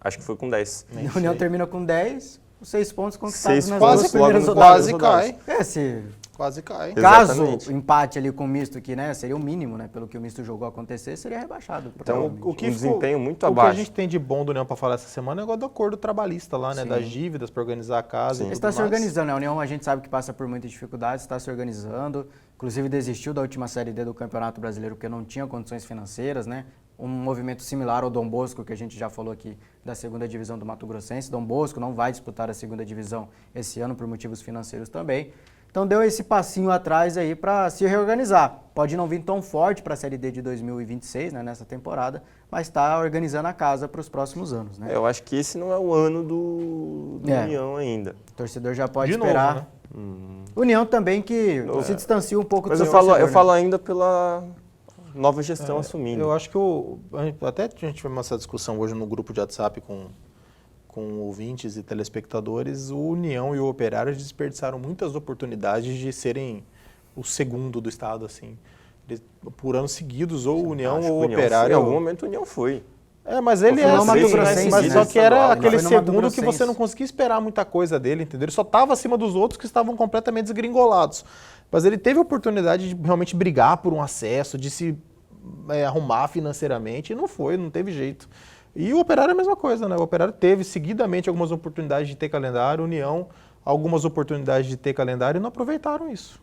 Acho que foi com 10. Nem O União sei. termina com 10, os 6 pontos conquistados 6 nas pontos duas logo primeiras no rodadas. Quase cai. Se Quase cai. caso Exatamente. o empate ali com o misto, que né, seria o mínimo, né, pelo que o misto jogou acontecer, seria rebaixado. Então, provavelmente. O que um desempenho muito O abaixo. que a gente tem de bom do União para falar essa semana é o negócio do acordo trabalhista lá, né? Sim. Das dívidas para organizar a casa e Ele tudo está se mais. organizando, né? A União a gente sabe que passa por muitas dificuldades, está se organizando. Inclusive desistiu da última Série D do Campeonato Brasileiro porque não tinha condições financeiras, né? Um movimento similar ao Dom Bosco, que a gente já falou aqui, da segunda divisão do Mato Grossense. Dom Bosco não vai disputar a segunda divisão esse ano por motivos financeiros também. Então deu esse passinho atrás aí para se reorganizar. Pode não vir tão forte para a Série D de 2026, né, nessa temporada, mas está organizando a casa para os próximos anos, né? Eu acho que esse não é o ano do União ainda. O torcedor já pode De novo, esperar. né? União também que se distancia um pouco Mas do eu torcedor, né? falo ainda pela nova gestão assumindo. Eu acho que até a gente vai essa discussão hoje no grupo de WhatsApp com ouvintes e telespectadores. O União e o Operário desperdiçaram muitas oportunidades de serem o segundo do estado, assim. Por anos seguidos, ou o União Acho que ou o o União Operário. Em algum momento o União foi. Mas ele Foi é no Mato assim, Grossense, mas né? só que era Estadual. aquele Ele foi no Mato segundo que Grossense. você não conseguia esperar muita coisa dele, entendeu? Ele só estava acima dos outros que estavam completamente desgringolados. Mas ele teve a oportunidade de realmente brigar por um acesso, de se arrumar financeiramente, e não teve jeito. E o Operário é a mesma coisa, né? O Operário teve seguidamente algumas oportunidades de ter calendário, a União algumas oportunidades de ter calendário e não aproveitaram isso.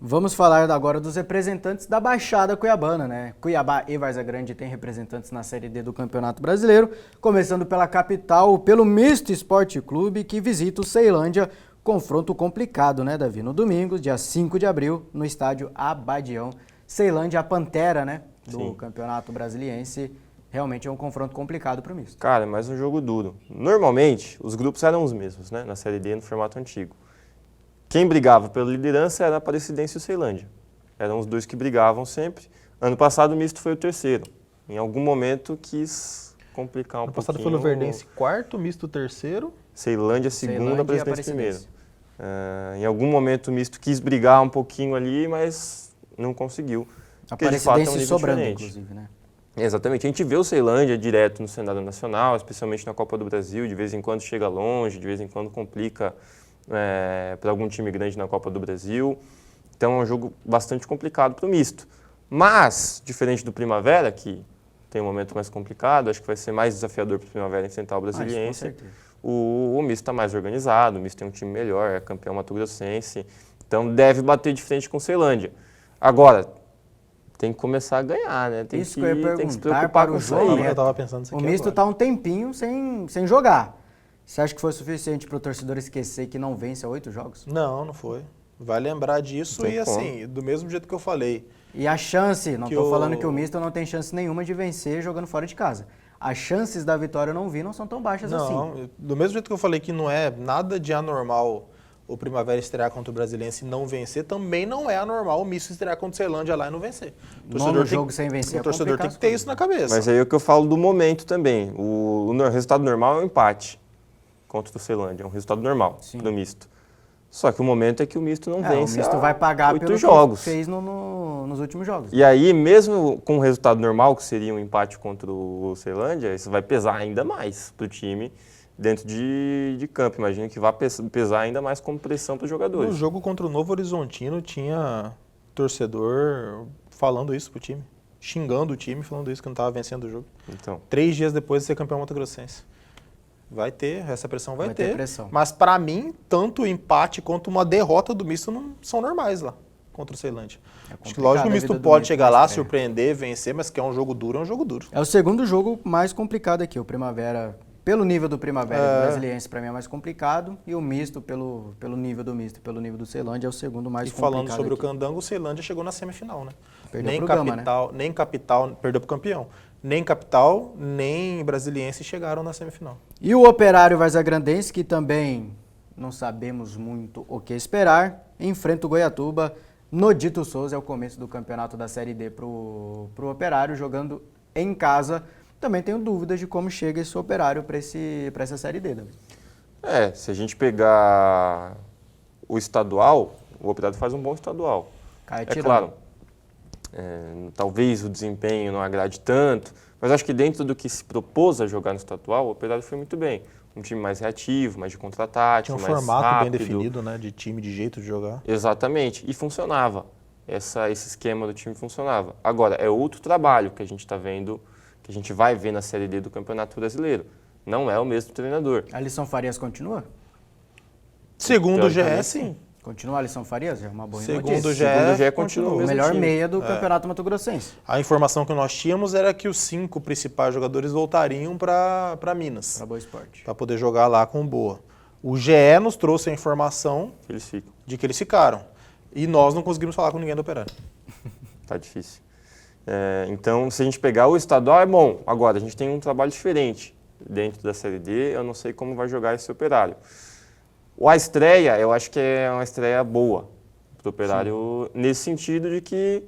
Vamos falar agora dos representantes da Baixada Cuiabana, né? Cuiabá e Várzea Grande têm representantes na Série D do Campeonato Brasileiro, começando pela capital, pelo Misto Esporte Clube, que visita o Ceilândia. Confronto complicado, né, Davi? No domingo, dia 5 de abril, no estádio Abadião. Ceilândia, a Pantera, né, do Campeonato Brasiliense. Realmente é um confronto complicado para o Misto. Cara, é mais um jogo duro. Normalmente, os grupos eram os mesmos, né, na Série D, no formato antigo. Quem brigava pela liderança era a Aparecidense e o Ceilândia. Eram os dois que brigavam sempre. Ano passado o Misto foi o terceiro. Em algum momento quis complicar um pouquinho. Ano passado foi o Verdense quarto, Misto terceiro. Ceilândia segundo, Aparecidense primeiro. Em algum momento o Misto quis brigar um pouquinho ali, mas não conseguiu. Aparecidense sobrando, inclusive, né? Exatamente. A gente vê o Ceilândia direto no cenário nacional, especialmente na Copa do Brasil. De vez em quando chega longe, de vez em quando complica para algum time grande na Copa do Brasil. Então é um jogo bastante complicado para o Misto. Mas, diferente do Primavera, que tem um momento mais complicado, acho que vai ser mais desafiador para o Primavera enfrentar o Brasiliense. O Misto está mais organizado, o Misto tem um time melhor, é campeão mato-grossense. Então deve bater de frente com o Ceilândia. Agora, tem que começar a ganhar, né? Tem que se preocupar com isso aí. Eu tava pensando nisso aqui o Misto está um tempinho sem jogar. Você acha que foi suficiente para o torcedor esquecer que não vence há 8 jogos? Não foi. Vai lembrar disso e assim, do mesmo jeito que eu falei. E a chance, não estou falando que o Misto não tem chance nenhuma de vencer jogando fora de casa. As chances da vitória não vir não são tão baixas assim. Não, do mesmo jeito que eu falei que não é nada de anormal o Primavera estrear contra o Brasiliense e não vencer, também não é anormal o Misto estrear contra o Ceilândia lá e não vencer. Sem vencer o torcedor tem que ter isso na cabeça. Mas aí é o que eu falo do momento também. O resultado normal é um empate contra o Ceilândia, é um resultado normal do Misto. Só que o momento é que o Misto não vence. O Misto vai pagar pelo jogos. Que fez nos últimos jogos. E aí, mesmo com o resultado normal, que seria um empate contra o Ceilândia, isso vai pesar ainda mais para o time dentro de campo. Imagino que vai pesar ainda mais como pressão para os jogadores. No jogo contra o Novo Horizontino, tinha torcedor falando isso pro time. Xingando o time, falando isso, que não estava vencendo o jogo. Então. 3 dias depois de ser campeão mato-grossense. Vai ter, essa pressão vai ter. Pressão. Mas para mim, tanto o empate quanto uma derrota do Misto não são normais lá contra o Ceilândia. Acho que lógico que o Misto pode chegar lá, surpreender, vencer, mas que é um jogo duro, é um jogo duro. É o segundo jogo mais complicado aqui. O Primavera, pelo nível do Primavera e do Brasiliense, para mim é mais complicado. E o Misto, pelo nível do Misto e pelo nível do Ceilândia, é o segundo mais complicado. E falando sobre aqui. o Candango, o Ceilândia chegou na semifinal, né? Perdeu pro Gama, né? Nem Capital, perdeu pro campeão. Nem Capital, nem Brasiliense chegaram na semifinal. E o Operário Varzagrandense, que também não sabemos muito o que esperar, enfrenta o Goiatuba no Dito Souza. É o começo do campeonato da Série D pro Operário, jogando em casa. Também tenho dúvidas de como chega esse Operário para essa Série D, David. Se a gente pegar o estadual, o Operário faz um bom estadual. Claro. Talvez o desempenho não agrade tanto, mas acho que dentro do que se propôs a jogar no estadual, o Operário foi muito bem. Um time mais reativo, mais de contra-ataque, mais rápido. Tinha um formato bem definido, né, de time, de jeito de jogar. Exatamente, e funcionava. Esse esquema do time funcionava. Agora, é outro trabalho que a gente está vendo, que a gente vai ver na Série D do Campeonato Brasileiro. Não é o mesmo treinador. A Alisson Farias continua? Segundo o GE, sim. Continua a Alisson Farias? É uma boa notícia. Segundo o GE, continua o melhor meia do Campeonato Mato-Grossense. A informação que nós tínhamos era que os 5 principais jogadores voltariam para Minas. Para Boa Esporte. Para poder jogar lá com o Boa. O GE nos trouxe a informação de que eles ficaram. E nós não conseguimos falar com ninguém do Operário. Tá difícil. Então, se a gente pegar o estadual, é bom. Agora, a gente tem um trabalho diferente dentro da Série D. Eu não sei como vai jogar esse Operário. A estreia, eu acho que é uma estreia boa para o Operário, nesse sentido de que,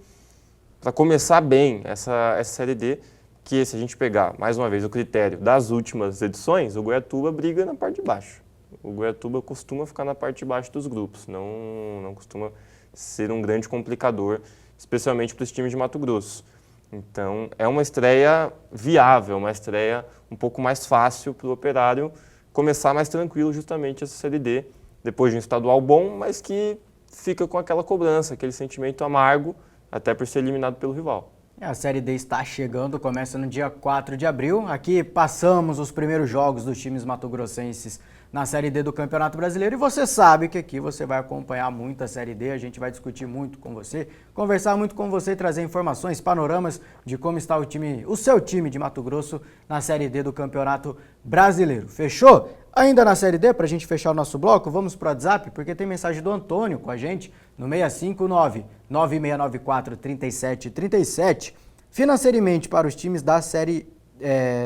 para começar bem essa Série D, que se a gente pegar, mais uma vez, o critério das últimas edições, o Goiatuba briga na parte de baixo. O Goiatuba costuma ficar na parte de baixo dos grupos, não costuma ser um grande complicador, especialmente para os times de Mato Grosso. Então, é uma estreia viável, uma estreia um pouco mais fácil para o Operário começar mais tranquilo justamente essa Série D, depois de um estadual bom, mas que fica com aquela cobrança, aquele sentimento amargo, até por ser eliminado pelo rival. A Série D está chegando, começa no dia 4 de abril. Aqui passamos os primeiros jogos dos times mato-grossenses na Série D do Campeonato Brasileiro. E você sabe que aqui você vai acompanhar muito a Série D, a gente vai discutir muito com você, conversar muito com você e trazer informações, panoramas de como está o seu time de Mato Grosso na Série D do Campeonato Brasileiro. Fechou? Ainda na Série D, para a gente fechar o nosso bloco, vamos para o WhatsApp, porque tem mensagem do Antônio com a gente no 659-9694-3737. Financeiramente, para os times da Série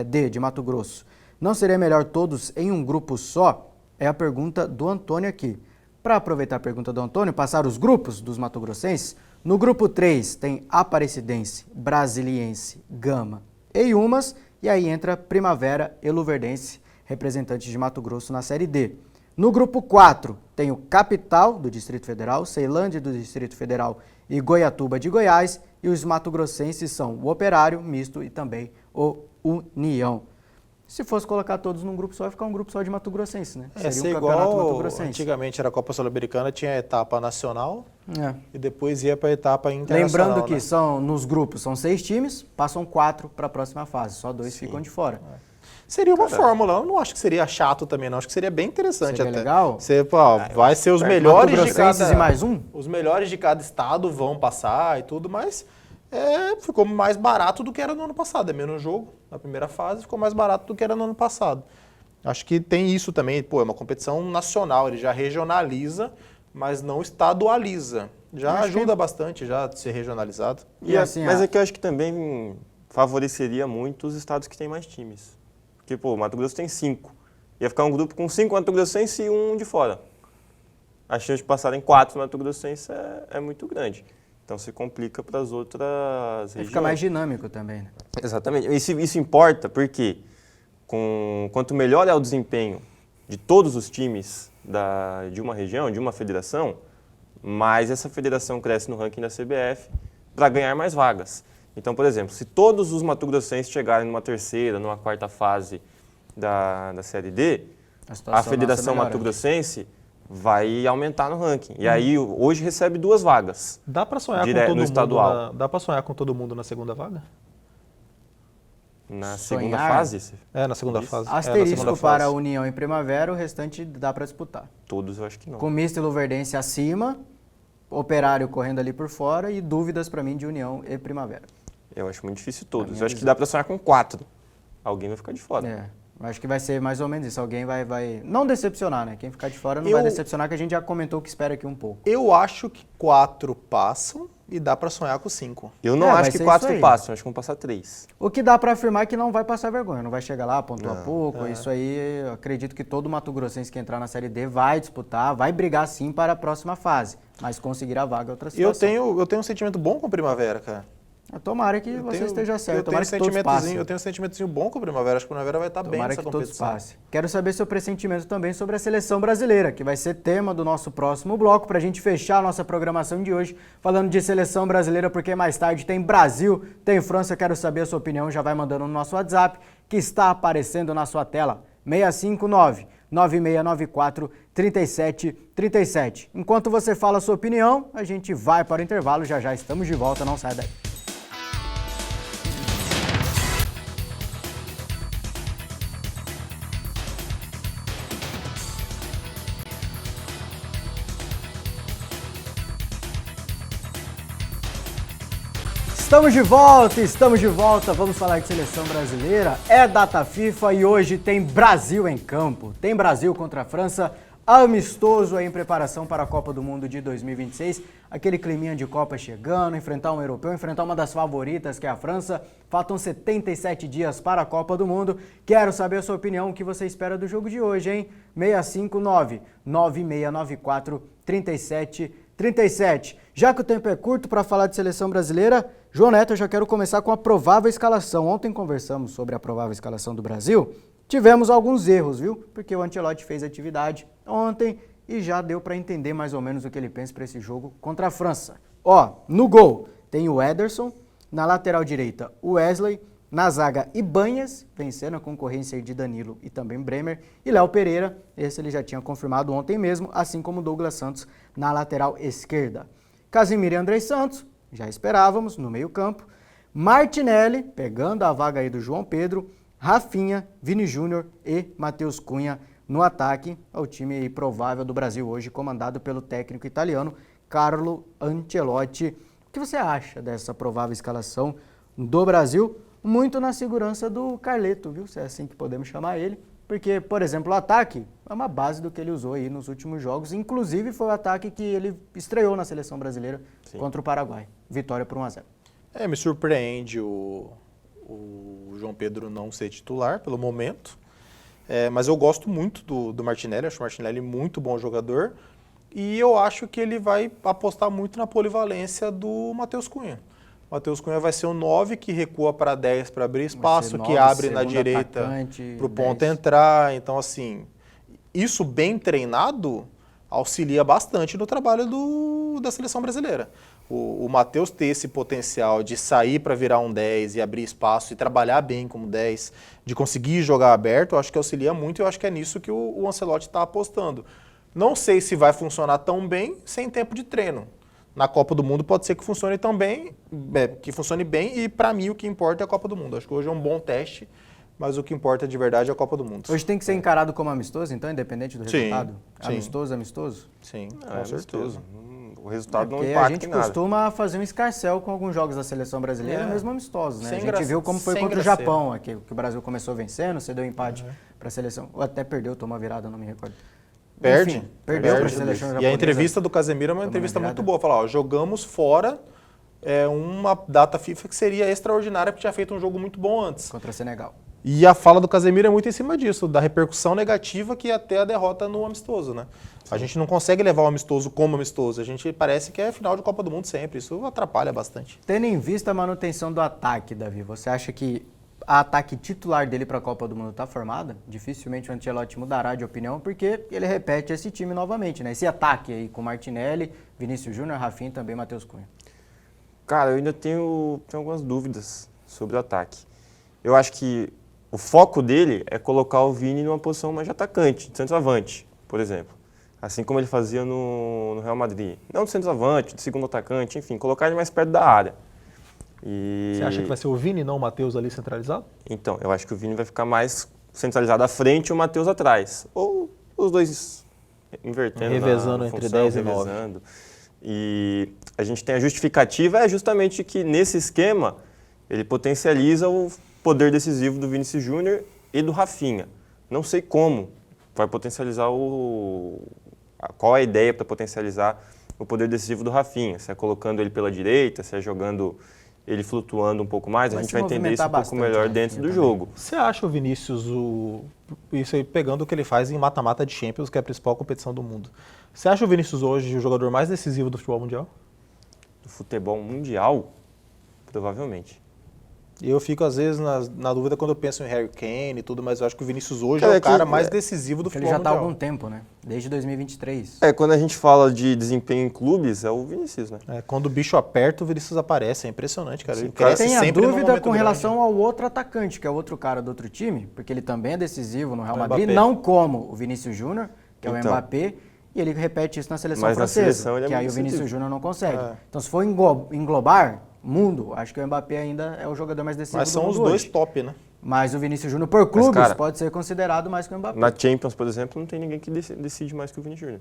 D de Mato Grosso, não seria melhor todos em um grupo só? É a pergunta do Antônio aqui. Para aproveitar a pergunta do Antônio, passar os grupos dos mato-grossenses, no grupo 3 tem Aparecidense, Brasiliense, Gama e Yumas, e aí entra Primavera e Luverdense, representantes de Mato Grosso na Série D. No grupo 4 tem o Capital do Distrito Federal, Ceilândia do Distrito Federal e Goiatuba de Goiás, e os mato-grossenses são o Operário, Misto e também o União. Se fosse colocar todos num grupo só, ia ficar um grupo só de mato-grossense, né? Seria um campeonato mato-grossense. Antigamente era a Copa Sul-Americana, tinha a etapa nacional e depois ia para a etapa internacional. Lembrando que são, nos grupos são 6 times, passam 4 para a próxima fase, só 2 ficam de fora. Seria uma fórmula, eu não acho que seria chato também, não. Acho que seria bem interessante. Seria até. legal? Vai ser os melhores de cada... e mais um? Os melhores de cada estado vão passar e tudo, mas ficou mais barato do que era no ano passado. É menos jogo na primeira fase, ficou mais barato do que era no ano passado. Acho que tem isso também, é uma competição nacional, ele já regionaliza, mas não estadualiza. Já ajuda bastante já a ser regionalizado. Mas é que eu acho que também favoreceria muito os estados que têm mais times. Porque, o Mato Grosso tem 5. Ia ficar um grupo com 5 mato-grossenses e um de fora. A chance de passarem 4 mato-grossenses é muito grande. Então, se complica para as outras regiões. Fica mais dinâmico também, né? Exatamente. Isso importa porque, quanto melhor é o desempenho de todos os times de uma região, de uma federação, mais essa federação cresce no ranking da CBF para ganhar mais vagas. Então, por exemplo, se todos os mato-grossenses chegarem numa terceira, numa quarta fase da Série D, a Federação Mato-Grossense vai aumentar no ranking. E aí, hoje recebe 2 vagas. Dá para sonhar com todo mundo? Dá para sonhar com todo mundo na segunda vaga? Na segunda fase? Na segunda fase. Asterisco para a União e Primavera, o restante dá para disputar. Todos eu acho que não. Com Misto e Luverdense acima, Operário correndo ali por fora e dúvidas para mim de União e Primavera. Eu acho muito difícil todos. Eu acho que dá para sonhar com 4. Alguém vai ficar de fora. Eu acho que vai ser mais ou menos isso. Alguém vai não decepcionar, né? Quem ficar de fora não vai decepcionar, que a gente já comentou que espera aqui um pouco. Eu acho que 4 passam e dá para sonhar com 5. Eu não acho que 4 passam, acho que vão passar 3. O que dá para afirmar é que não vai passar vergonha, não vai chegar lá, pontua pouco. Isso aí, eu acredito que todo mato-grossense que entrar na Série D vai disputar, vai brigar sim para a próxima fase, mas conseguir a vaga é outra situação. Eu tenho um sentimento bom com a Primavera, cara. Tomara que você esteja certo, tomara que todos passem. Eu tenho um sentimentozinho bom com a Primavera, acho que a Primavera vai estar bem nessa competição. Tomara que todos passem. Quero saber seu pressentimento também sobre a seleção brasileira, que vai ser tema do nosso próximo bloco, para a gente fechar a nossa programação de hoje, falando de seleção brasileira, porque mais tarde tem Brasil, tem França. Quero saber a sua opinião, já vai mandando no nosso WhatsApp, que está aparecendo na sua tela, 659-9694-3737. Enquanto você fala a sua opinião, a gente vai para o intervalo, já estamos de volta, não sai daí. Estamos de volta, vamos falar de seleção brasileira. É data FIFA e hoje tem Brasil em campo. Tem Brasil contra a França, amistoso aí em preparação para a Copa do Mundo de 2026. Aquele climinha de Copa chegando, enfrentar um europeu, enfrentar uma das favoritas que é a França. Faltam 77 dias para a Copa do Mundo. Quero saber a sua opinião, o que você espera do jogo de hoje, hein? 659-9694-3737. Já que o tempo é curto para falar de seleção brasileira, João Neto, eu já quero começar com a provável escalação. Ontem conversamos sobre a provável escalação do Brasil. Tivemos alguns erros, viu? Porque o Ancelotti fez atividade ontem e já deu para entender mais ou menos o que ele pensa para esse jogo contra a França. No gol tem o Ederson, na lateral direita o Wesley, na zaga Ibanhas, vencendo a concorrência de Danilo e também Bremer, e Léo Pereira, esse ele já tinha confirmado ontem mesmo, assim como Douglas Santos na lateral esquerda. Casimiro e Andrés Santos, já esperávamos, no meio-campo. Martinelli, pegando a vaga aí do João Pedro, Rafinha, Vini Júnior e Matheus Cunha no ataque. É o time aí provável do Brasil hoje, comandado pelo técnico italiano Carlo Ancelotti. O que você acha dessa provável escalação do Brasil? Muito na segurança do Carleto, viu? Se é assim que podemos chamar ele. Porque, por exemplo, o ataque é uma base do que ele usou aí nos últimos jogos. Inclusive, foi o ataque que ele estreou na seleção brasileira contra o Paraguai. Vitória por 1-0. Me surpreende o João Pedro não ser titular pelo momento. Mas eu gosto muito do Martinelli. Acho o Martinelli muito bom jogador. E eu acho que ele vai apostar muito na polivalência do Matheus Cunha. O Matheus Cunha vai ser o 9 que recua para 10 para abrir espaço, 9, que abre na direita para o ponta entrar. Então, assim, isso bem treinado auxilia bastante no trabalho da seleção brasileira. O Matheus ter esse potencial de sair para virar um 10 e abrir espaço e trabalhar bem como 10, de conseguir jogar aberto, eu acho que auxilia muito e eu acho que é nisso que o Ancelotti está apostando. Não sei se vai funcionar tão bem sem tempo de treino. Na Copa do Mundo pode ser que funcione tão bem, e para mim o que importa é a Copa do Mundo. Acho que hoje é um bom teste, mas o que importa de verdade é a Copa do Mundo. Hoje tem que ser encarado como amistoso, então, independente do resultado? Sim. Amistoso? Sim, com certeza. O resultado não impacta impacta a gente costuma fazer um escarcel com alguns jogos da seleção brasileira, mesmo amistosos, né? A gente viu como foi contra o Japão, aqui, que o Brasil começou vencendo, você deu empate para a seleção, ou até perdeu, tomou uma virada, não me recordo. Perdeu para a seleção japonesa. E a entrevista do Casemiro é uma entrevista muito boa. Falar, jogamos fora uma data FIFA que seria extraordinária, porque tinha feito um jogo muito bom antes. Contra o Senegal. E a fala do Casemiro é muito em cima disso, da repercussão negativa que ia ter a derrota no amistoso, né? A gente não consegue levar o amistoso como amistoso. A gente parece que é final de Copa do Mundo sempre. Isso atrapalha bastante. Tendo em vista a manutenção do ataque, Davi, você acha que a ataque titular dele para a Copa do Mundo está formada? Dificilmente o Ancelotti mudará de opinião, porque ele repete esse time novamente, né? Esse ataque aí com Martinelli, Vinícius Júnior, Rafinha e também Matheus Cunha. Cara, eu ainda tenho algumas dúvidas sobre o ataque. Eu acho que o foco dele é colocar o Vini numa posição mais de atacante, de centroavante, por exemplo. Assim como ele fazia no Real Madrid. Não de centroavante, de segundo atacante, enfim, colocar ele mais perto da área. Você acha que vai ser o Vini e não o Matheus ali centralizado? Então, eu acho que o Vini vai ficar mais centralizado à frente e o Matheus atrás. Ou os dois invertendo. Revezando entre 10 e 9. E a gente tem a justificativa, é justamente que nesse esquema ele potencializa o poder decisivo do Vinícius Júnior e do Rafinha. Não sei como vai potencializar qual é a ideia para potencializar o poder decisivo do Rafinha. Se é colocando ele pela direita, se é jogando ele flutuando um pouco mais, a gente vai entender isso um pouco melhor dentro do jogo. Você acha o Vinícius, isso aí pegando o que ele faz em mata-mata de Champions, que é a principal competição do mundo, você acha o Vinícius hoje o jogador mais decisivo do futebol mundial? Do futebol mundial? Provavelmente. Eu fico, às vezes, na dúvida quando eu penso em Harry Kane e tudo, mas eu acho que o Vinícius hoje é o cara mais decisivo do futebol mundial. Ele já está há algum tempo, né? Desde 2023. Quando a gente fala de desempenho em clubes, é o Vinícius, né? Quando o bicho aperta, o Vinícius aparece. É impressionante, cara. Sim, ele cresce tem a sempre dúvida com relação ao outro atacante, que é outro cara do outro time, porque ele também é decisivo no Real Madrid, não como o Vinícius Júnior, que é o Mbappé, e ele repete isso na seleção francesa, que aí o Vinícius Júnior não consegue. Então, se for englobar mundo, acho que o Mbappé ainda é o jogador mais decisivo do mundo. Mas são os dois top, né? Mas o Vinícius Júnior por clubes, cara, pode ser considerado mais que o Mbappé. Na Champions, por exemplo, não tem ninguém que decide mais que o Vinícius Júnior.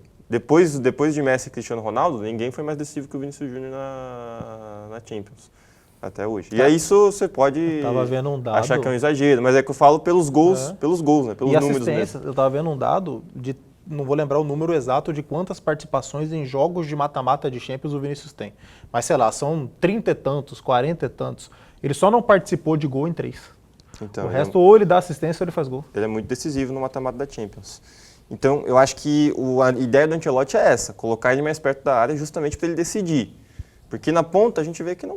Depois de Messi e Cristiano Ronaldo, ninguém foi mais decisivo que o Vinícius Júnior na Champions. Até hoje. E aí isso você pode achar que é um exagero, mas é que eu falo pelos gols, né? Pelos números mesmo. Eu estava vendo um dado não vou lembrar o número exato de quantas participações em jogos de mata-mata de Champions o Vinícius tem. Mas sei lá, são 30 e tantos, 40 e tantos. Ele só não participou de gol em 3. Então, o resto ou ele dá assistência ou ele faz gol. Ele é muito decisivo no mata-mata da Champions. Então eu acho que a ideia do Ancelotti é essa, colocar ele mais perto da área justamente para ele decidir. Porque na ponta a gente vê que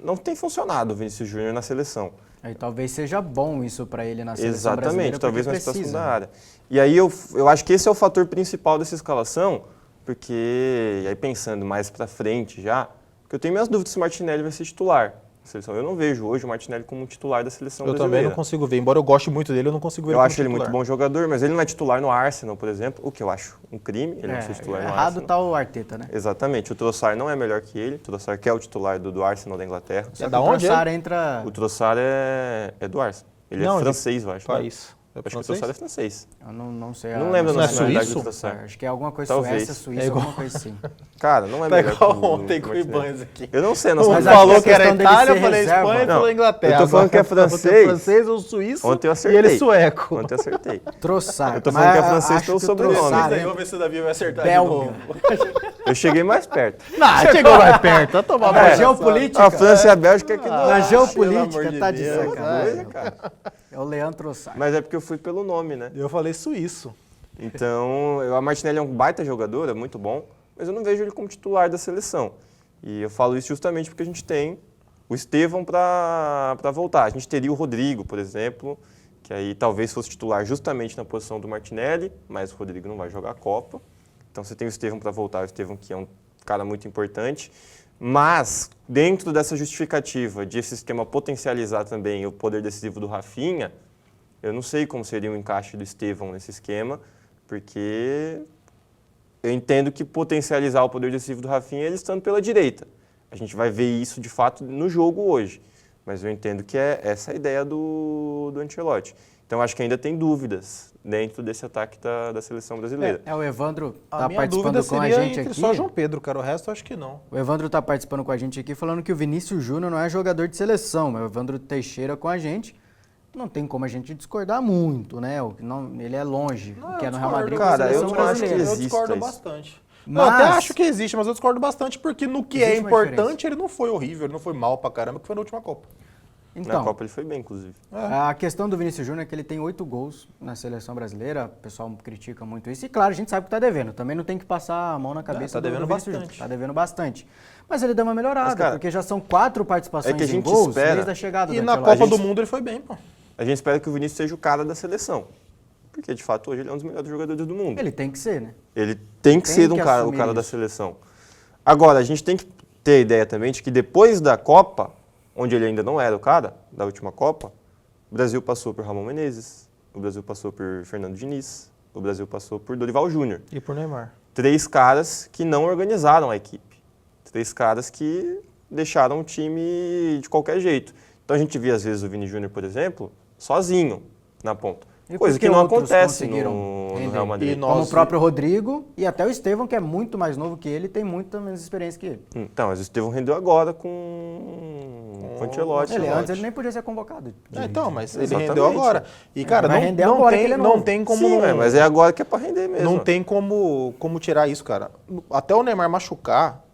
não tem funcionado o Vinícius Júnior na seleção. Aí talvez seja bom isso para ele na seleção brasileira. Exatamente, talvez na situação da área. E aí eu acho que esse é o fator principal dessa escalação, porque, aí pensando mais para frente já, porque eu tenho minhas dúvidas se o Martinelli vai ser titular. seleção. Eu não vejo hoje o Martinelli como titular da seleção Eu brasileira. também não consigo ver. Embora eu goste muito dele, eu não consigo ver Eu ele acho como ele muito titular. bom jogador, mas ele não é titular no Arsenal, por exemplo, o que eu acho um crime, ele não ser titular no errado Arsenal. tá o Arteta, né? Exatamente, o Trossard não é melhor que ele, o Trossard que é o titular do Arsenal da Inglaterra. Só que da o onde Trossard entra... O Trossard é do Arsenal, ele Não, é de francês, eu acho. Né? País. É Acho que o francês? Trossard é francês. Eu não sei. Não lembro a Não é nacionalidade suíço? do Trossard. Acho que é alguma coisa Talvez. Suécia, Suíça, É igual- alguma coisa assim. Cara, não é Tá melhor igual que o ontem com o Martinelli. Ibanez aqui. Eu não sei a Um Mas nacionalidade. acho falou que que a era questão dele Itália, eu ser falei reserva. Espanha, Não, falou Inglaterra. eu tô falando que é Agora você francês. francês ou suíço. Ontem eu E acertei. ele sueco. Ontem eu acertei. Trossard. Eu tô falando que é Mas francês acho pelo que o sobrenome. Trossard Daí, entra- vamos ver se o Davi vai acertar de Belga. novo. Eu cheguei mais perto. Não, chegou mais perto. Vai tomar Na mais. geopolítica, A França e a Bélgica aqui não. na pelo geopolítica amor de tá de Deus. sacanagem. Cara. É o Leandro Trossard. Mas é porque eu fui pelo nome, né? Eu falei suíço. Então, a Martinelli é um baita jogador, é muito bom, mas eu não vejo ele como titular da seleção. E eu falo isso justamente porque a gente tem o Estevão para voltar. A gente teria o Rodrigo, por exemplo, que aí talvez fosse titular justamente na posição do Martinelli, mas o Rodrigo não vai jogar a Copa. Então você tem o Estevão para voltar, o Estevão que é um cara muito importante. Mas, dentro dessa justificativa de esse esquema potencializar também o poder decisivo do Rafinha, eu não sei como seria o encaixe do Estevão nesse esquema, porque eu entendo que potencializar o poder decisivo do Rafinha é ele estando pela direita. A gente vai ver isso, de fato, no jogo hoje. Mas eu entendo que é essa a ideia do Ancelotti. Então, acho que ainda tem dúvidas dentro desse ataque da seleção brasileira. O Evandro A tá minha dúvida participando com a seria gente entre aqui. só João Pedro, cara. O resto eu acho que não. O Evandro tá participando com a gente aqui falando que o Vinícius Júnior não é jogador de seleção, mas o Evandro Teixeira com a gente. Não tem como a gente discordar muito, né? Ele é longe, que é no Real Madrid, Cara, com a eu seleção não acho que brasileira. existe. Eu discordo isso. bastante. Mas- Eu até acho que existe, mas eu discordo bastante porque no que é Existe uma importante ele não foi horrível, ele não foi mal pra caramba, que foi na última Copa. Na Então, Copa ele foi bem, inclusive. a questão do Vinícius Júnior é que ele tem 8 gols na seleção brasileira, o pessoal critica muito isso, e claro, a gente sabe que tá devendo, também não tem que passar a mão na cabeça tá do devendo Vinícius bastante. Júnior, tá devendo bastante. Mas ele deu uma melhorada, Mas, cara, porque já são 4 participações é que a em gente gols espera. desde a chegada E do na Ancelotti. Copa do Mundo ele foi bem, pô. A gente espera que o Vinícius seja o cara da seleção. Porque, de fato, hoje ele é um dos melhores jogadores do mundo. Ele tem que ser, né? Ele tem que Tem ser que o cara assumir da isso. seleção. Agora, a gente tem que ter a ideia também de que depois da Copa, onde ele ainda não era o cara, da última Copa, o Brasil passou por Ramon Menezes, o Brasil passou por Fernando Diniz, o Brasil passou por Dorival Júnior. E por Neymar. 3 caras que não organizaram a equipe. 3 caras que deixaram o time de qualquer jeito. Então a gente via, às vezes, o Vini Júnior, por exemplo, sozinho na ponta. E Coisa por que que não outros acontece conseguiram no render? Real Madrid. E Como nós- o próprio Rodrigo e até o Estevão, que é muito mais novo que ele, tem muito menos experiência que ele. Então, mas o Estevão rendeu agora com o Ancelotti. Antes ele nem podia ser convocado. Então, mas ele Exatamente. rendeu agora. E, cara, Vai não, render não, agora tem, que ele é não novo. tem como... Sim, mas é agora que é pra render mesmo. Não tem como tirar isso, cara. Até o Neymar machucar,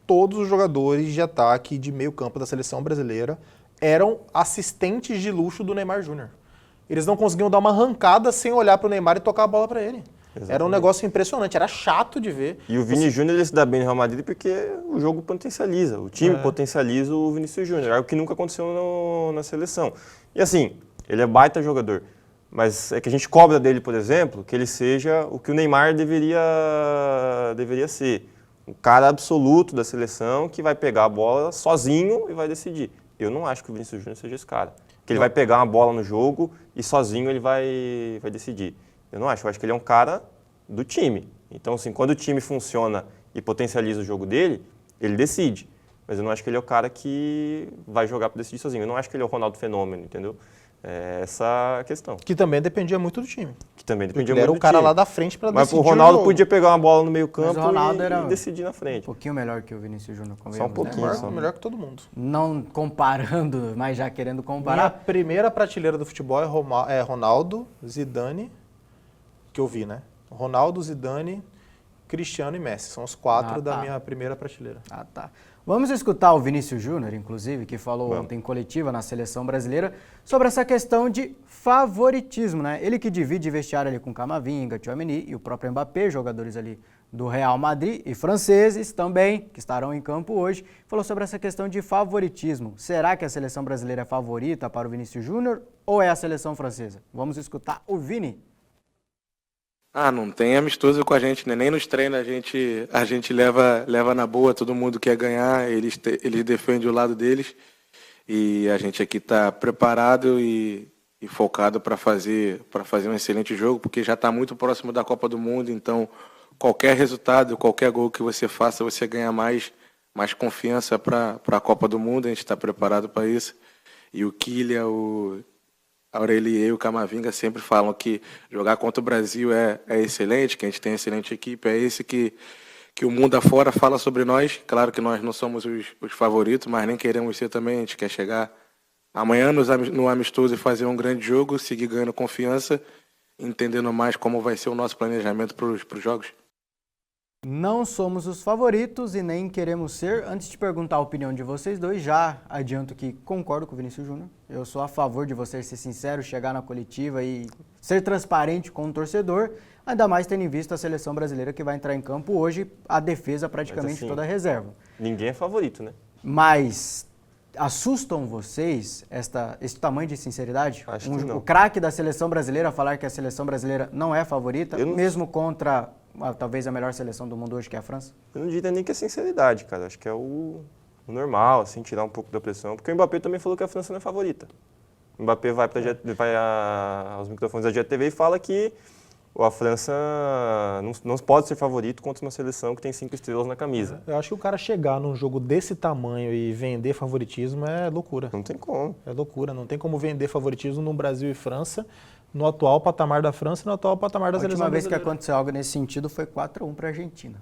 todos os jogadores de ataque de meio campo da seleção brasileira eram assistentes de luxo do Neymar Júnior. Eles não conseguiam dar uma arrancada sem olhar pro Neymar e tocar a bola para ele. Era um Exatamente. negócio impressionante, era chato de ver. E o Vini Júnior ele se dá bem no Real Madrid porque o jogo potencializa, o time potencializa o Vinícius Júnior, algo que nunca aconteceu na seleção. E assim, ele é baita jogador, mas é que a gente cobra dele, por exemplo, que ele seja o que o Neymar deveria ser. Um cara absoluto da seleção que vai pegar a bola sozinho e vai decidir. Eu não acho que o Vinícius Júnior seja esse cara. Que ele vai pegar uma bola no jogo e sozinho ele vai decidir. Eu não acho. Eu acho que ele é um cara do time. Então, assim, quando o time funciona e potencializa o jogo dele, ele decide. Mas eu não acho que ele é o cara que vai jogar para decidir sozinho. Eu não acho que ele é o Ronaldo Fenômeno, entendeu? É essa a questão. Que também dependia muito do time. Que também Porque dependia ele era muito o cara do time. lá da frente para Mas decidir o Ronaldo jogo. podia pegar uma bola no meio campo Mas o Ronaldo e era decidir na Um frente. pouquinho melhor que o Vinícius Júnior, Só um convenhamos, pouquinho, né? só. Melhor que todo mundo. Não comparando, mas já querendo Minha comparar. primeira prateleira do futebol é Ronaldo, Zidane, que eu vi, né? Ronaldo, Zidane, Cristiano e Messi. São os 4 da tá. minha primeira prateleira. Ah, tá. Vamos escutar o Vinícius Júnior, inclusive, que falou Vamos. ontem em coletiva na seleção brasileira sobre essa questão de favoritismo, né? Ele que divide vestiário ali com Camavinga, Tchouaméni e o próprio Mbappé, jogadores ali do Real Madrid e franceses também, que estarão em campo hoje, falou sobre essa questão de favoritismo. Será que a seleção brasileira é favorita para o Vinícius Júnior ou é a seleção francesa? Vamos escutar o Vini. Não tem amistoso com a gente, né? Nem nos treinos a gente leva na boa, todo mundo quer ganhar, eles defendem o lado deles. E a gente aqui está preparado e focado para fazer um excelente jogo, porque já está muito próximo da Copa do Mundo, então qualquer resultado, qualquer gol que você faça, você ganha mais confiança para a Copa do Mundo, a gente está preparado para isso. E o Kylian, a Aurelier e o Camavinga sempre falam que jogar contra o Brasil é excelente, que a gente tem excelente equipe, é esse que o mundo afora fala sobre nós. Claro que nós não somos os favoritos, mas nem queremos ser também, a gente quer chegar amanhã no amistoso e fazer um grande jogo, seguir ganhando confiança, entendendo mais como vai ser o nosso planejamento para os jogos. Não somos os favoritos e nem queremos ser. Antes de perguntar a opinião de vocês dois, já adianto que concordo com o Vinícius Júnior. Eu sou a favor de você ser sincero, chegar na coletiva e ser transparente com o torcedor, ainda mais tendo em vista a seleção brasileira que vai entrar em campo hoje, a defesa praticamente assim, toda a reserva. Ninguém é favorito, né? Mas assustam vocês esse tamanho de sinceridade? Acho que não. O craque da seleção brasileira falar que a seleção brasileira não é favorita, mesmo contra talvez a melhor seleção do mundo hoje, que é a França? Eu não diria nem que é sinceridade, cara. Acho que é o normal, assim, tirar um pouco da pressão. Porque o Mbappé também falou que a França não é favorita. O Mbappé vai aos microfones da GTV e fala que a França não pode ser favorito contra uma seleção que tem 5 estrelas na camisa. Eu acho que o cara chegar num jogo desse tamanho e vender favoritismo é loucura. Não tem como. É loucura. Não tem como vender favoritismo no Brasil e França, no atual patamar da França e no atual patamar da seleção A última vez que brasileira. aconteceu algo nesse sentido foi 4-1 para a Argentina.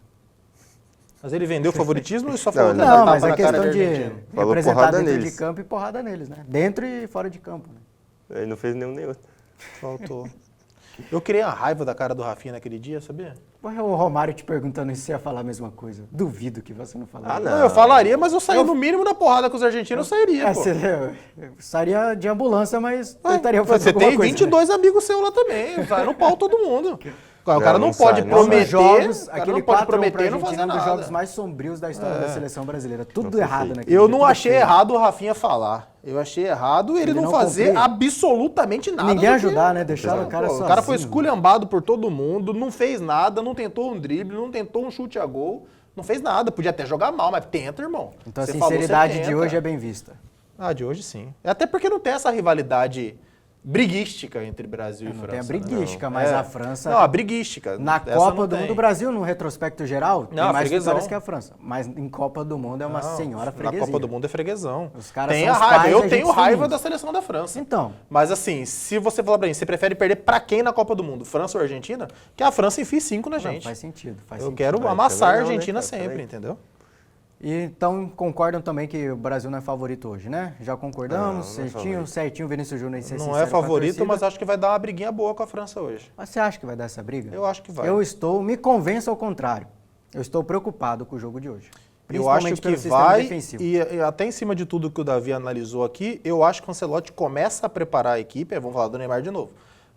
Mas ele vendeu favoritismo ou só falou Não, Não, mas tapa é na cara questão da de Argentina? Falou representar porrada dentro neles. de campo e porrada neles, né? Dentro e fora de campo, né? Ele não fez nenhum nem outro. Faltou. Eu criei a raiva da cara do Rafinha naquele dia, sabia? O Romário te perguntando se você ia falar a mesma coisa. Duvido que você não falaria. Ah, Não, eu falaria, mas eu saí no mínimo na porrada com os argentinos, eu sairia, pô. Você estaria de ambulância, mas tentaria fazer Você alguma tem coisa. 22 amigos seus lá também, vai no pau todo mundo. O cara não não pode sai, não Prometer, prometer, jogos, o cara aquele não pode 4-1 prometer pra e não fazer Argentina é um dos nada. jogos mais sombrios da história da seleção brasileira. Tudo Não, errado perfeito. naquele Eu dia, não tudo achei feio. errado o Rafinha falar. Eu achei errado ele não fazer cumprir. absolutamente nada. Ninguém do que- ajudar, né? Deixaram o cara Pô, sozinho. O cara foi esculhambado por todo mundo, não fez nada, não tentou um drible, não tentou um chute a gol, não fez nada. Podia até jogar mal, mas tenta, irmão. Então a Você falou, você sinceridade de tenta. hoje é bem vista. Ah, de hoje sim. Até porque não tem essa rivalidade briguística entre Brasil e Não França. tem a né? briguística, mas É. a França... Não, a briguística. Na essa Copa não do tem. Mundo, o Brasil, no retrospecto geral, tem Não, mais freguesão. vitórias que a França. Mas em Copa do Mundo é uma Não, senhora Na freguesia. Copa do Mundo é freguesão. Os caras tem são a os raiva. pais, a Eu gente tenho são raiva os- da seleção da França. Então, Mas assim, se você falar pra mim, você prefere perder pra quem na Copa do Mundo? França ou Argentina? Que a França enfie 5 na não, gente. faz sentido. Faz Eu sentido. quero Vai, amassar a também não, né, Argentina cara? sempre, Peraí. entendeu? E então concordam também que o Brasil não é favorito hoje, né? Já concordamos, Não é certinho, certinho, Vinícius Júnior e ser Não sincero é com a favorito, torcida. mas acho que vai dar uma briguinha boa com a França hoje. Mas você acha que vai dar essa briga? Eu acho que vai. Me convenço ao contrário. Eu estou preocupado com o jogo de hoje. Eu acho Principalmente que pelo sistema vai, defensivo. e até em cima de tudo que o Davi analisou aqui, eu acho que o Ancelotti começa a preparar a equipe, vamos falar do Neymar de novo,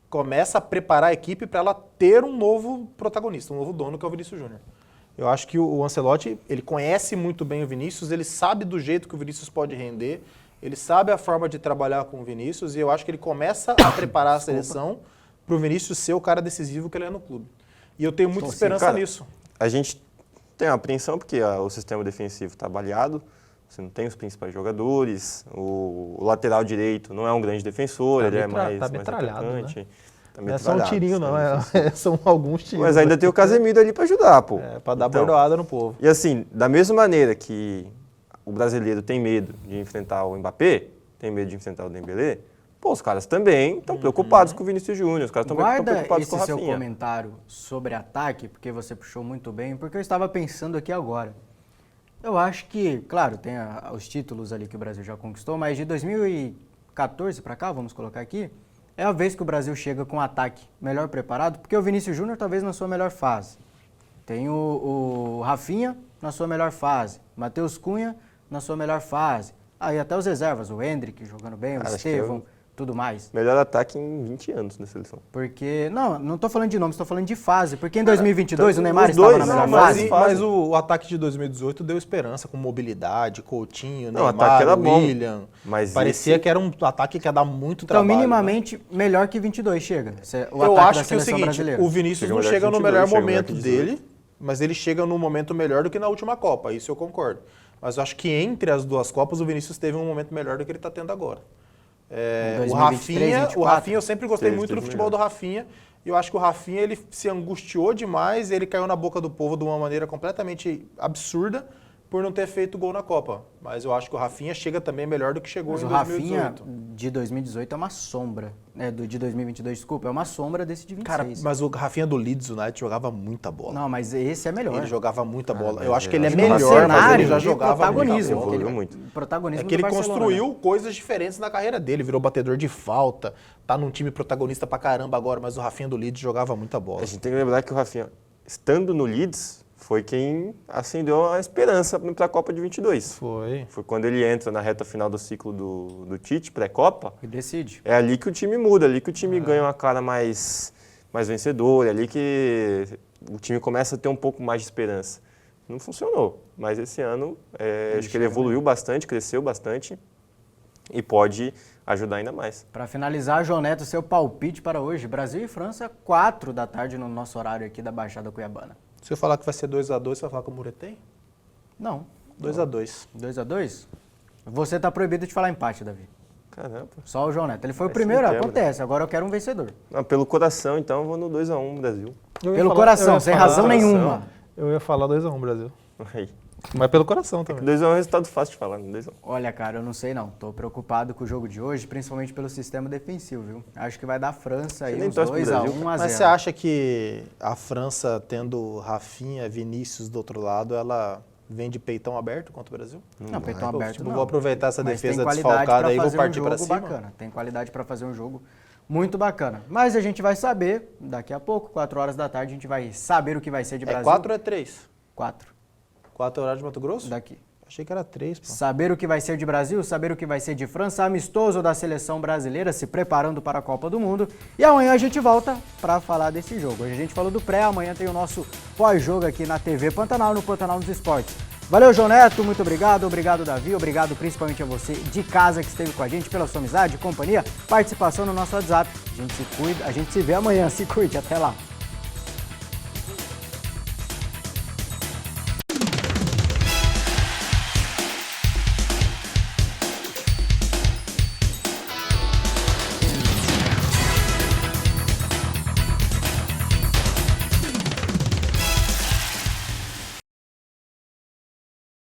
começa a preparar a equipe para ela ter um novo protagonista, um novo dono, que é o Vinícius Júnior. Eu acho que o Ancelotti, ele conhece muito bem o Vinícius, ele sabe do jeito que o Vinícius pode render, ele sabe a forma de trabalhar com o Vinícius, e eu acho que ele começa a preparar a seleção para o Vinícius ser o cara decisivo que ele é no clube. E eu tenho muita esperança cara, nisso. A gente tem uma apreensão porque o sistema defensivo está baleado, você não tem os principais jogadores, o lateral direito não é um grande defensor, Tá ele é metra- mais, tá mais metralhado, atacante. né? Tá Não é só um metralhado, tirinho, sim, não, sim, sim. são alguns tiros. Mas ainda tem o Casemiro ali para ajudar, pô. É, para dar Então, bordoada no povo. E assim, da mesma maneira que o brasileiro tem medo de enfrentar o Mbappé, tem medo de enfrentar o Dembélé, pô, os caras também estão preocupados com o Vinícius Júnior, os caras estão Guarda preocupados com o esse seu Rafinha. comentário sobre ataque, porque você puxou muito bem, porque eu estava pensando aqui agora. Eu acho que, claro, tem os títulos ali que o Brasil já conquistou, mas de 2014 para cá, vamos colocar aqui, é a vez que o Brasil chega com um ataque melhor preparado, porque o Vinícius Júnior talvez na sua melhor fase. Tem o Rafinha na sua melhor fase, Matheus Cunha na sua melhor fase. Aí até os reservas, o Hendrick jogando bem, o Cara, acho que é Estevão, tudo mais. Melhor ataque em 20 anos na seleção. Porque, não tô falando de nomes, tô falando de fase. Porque em 2022 então, o Neymar os estava dois, na melhor não, fase. Mas o ataque de 2018 deu esperança, com mobilidade, Coutinho, Não, o Neymar, ataque era bom, William. mas Parecia esse- que era um ataque que ia dar muito Então, trabalho. né? minimamente, melhor que 22 chega. O Eu ataque da acho que é o seleção seguinte, brasileira. o Vinícius Chega não melhor chega que no 22, melhor chega melhor momento que 18. dele, mas ele chega num momento melhor do que na última Copa, isso eu concordo. Mas eu acho que entre as duas Copas o Vinícius teve um momento melhor do que ele está tendo agora. Em O 2023, Rafinha, 24. eu sempre gostei Teve, muito do teve futebol melhor. do Rafinha. E eu acho que o Rafinha ele se angustiou demais, ele caiu na boca do povo de uma maneira completamente absurda por não ter feito gol na Copa. Mas eu acho que o Rafinha chega também melhor do que chegou Mas em o Rafinha 2018. de 2018 é uma sombra. De 2022, desculpa, é uma sombra desse de 26. Cara, mas o Rafinha do Leeds United jogava muita bola. Não, mas esse é melhor. Ele jogava muita bola. mas Eu acho que ele é acho No que o melhor, Rafinha- mas ele cenário já de jogava protagonismo. muita bola. Evoluiu muito. Protagonismo É que ele do Barcelona, construiu né? coisas diferentes na carreira dele. Virou batedor de falta, tá num time protagonista pra caramba agora, mas o Rafinha do Leeds jogava muita bola. A gente tem que lembrar que o Rafinha, estando no Leeds, foi quem acendeu a esperança para a Copa de 22. Foi. Foi quando ele entra na reta final do ciclo do Tite, pré-Copa. E decide. É ali que o time muda, ali que o time ganha uma cara mais vencedora, é ali que o time começa a ter um pouco mais de esperança. Não funcionou, mas esse ano acho que ele evoluiu bastante, cresceu bastante e pode ajudar ainda mais. Para finalizar, João Neto, seu palpite para hoje. Brasil e França, 4 da tarde no nosso horário aqui da Baixada Cuiabana. Se eu falar que vai ser 2-2, você vai falar que o Murê tem? Não. 2-2. 2-2? Você tá proibido de falar empate, Davi. Caramba. Só o João Neto. Ele foi o Mas primeiro, se quebra. acontece. Agora eu quero um vencedor. Pelo coração, então, eu vou no 2-1 Brasil. Pelo coração, sem razão nenhuma. Eu ia falar 2-1 Brasil. Aí. Mas pelo coração também. 2-1 é um resultado fácil de falar, 2-1. Olha, cara, eu não sei não. Tô preocupado com o jogo de hoje, principalmente pelo sistema defensivo, viu? Acho que vai dar França aí nem uns torce pro 2-1 Brasil, a 0. Mas você acha que a França, tendo Rafinha, Vinícius do outro lado, ela vem de peitão aberto contra o Brasil? Não, peitão Pô, aberto tipo, não. vou aproveitar essa Mas tem defesa qualidade desfalcada pra aí e vou fazer partir um pra jogo cima. bacana. Tem qualidade para fazer um jogo muito bacana. Mas a gente vai saber daqui a pouco, 4 horas da tarde, a gente vai saber o que vai ser de É Brasil. 4 ou é 3? 4 4 horário de Mato Grosso? daqui. Achei que era 3, pô. Saber o que vai ser de Brasil, saber o que vai ser de França, amistoso da seleção brasileira se preparando para a Copa do Mundo. E amanhã a gente volta para falar desse jogo. Hoje a gente falou do pré, amanhã tem o nosso pós-jogo aqui na TV Pantanal, no Pantanal nos Esportes. Valeu, João Neto, muito obrigado. Obrigado, Davi. Obrigado principalmente a você de casa que esteve com a gente, pela sua amizade, companhia, participação no nosso WhatsApp. A gente se cuida, a gente se vê amanhã. Se cuide, até lá.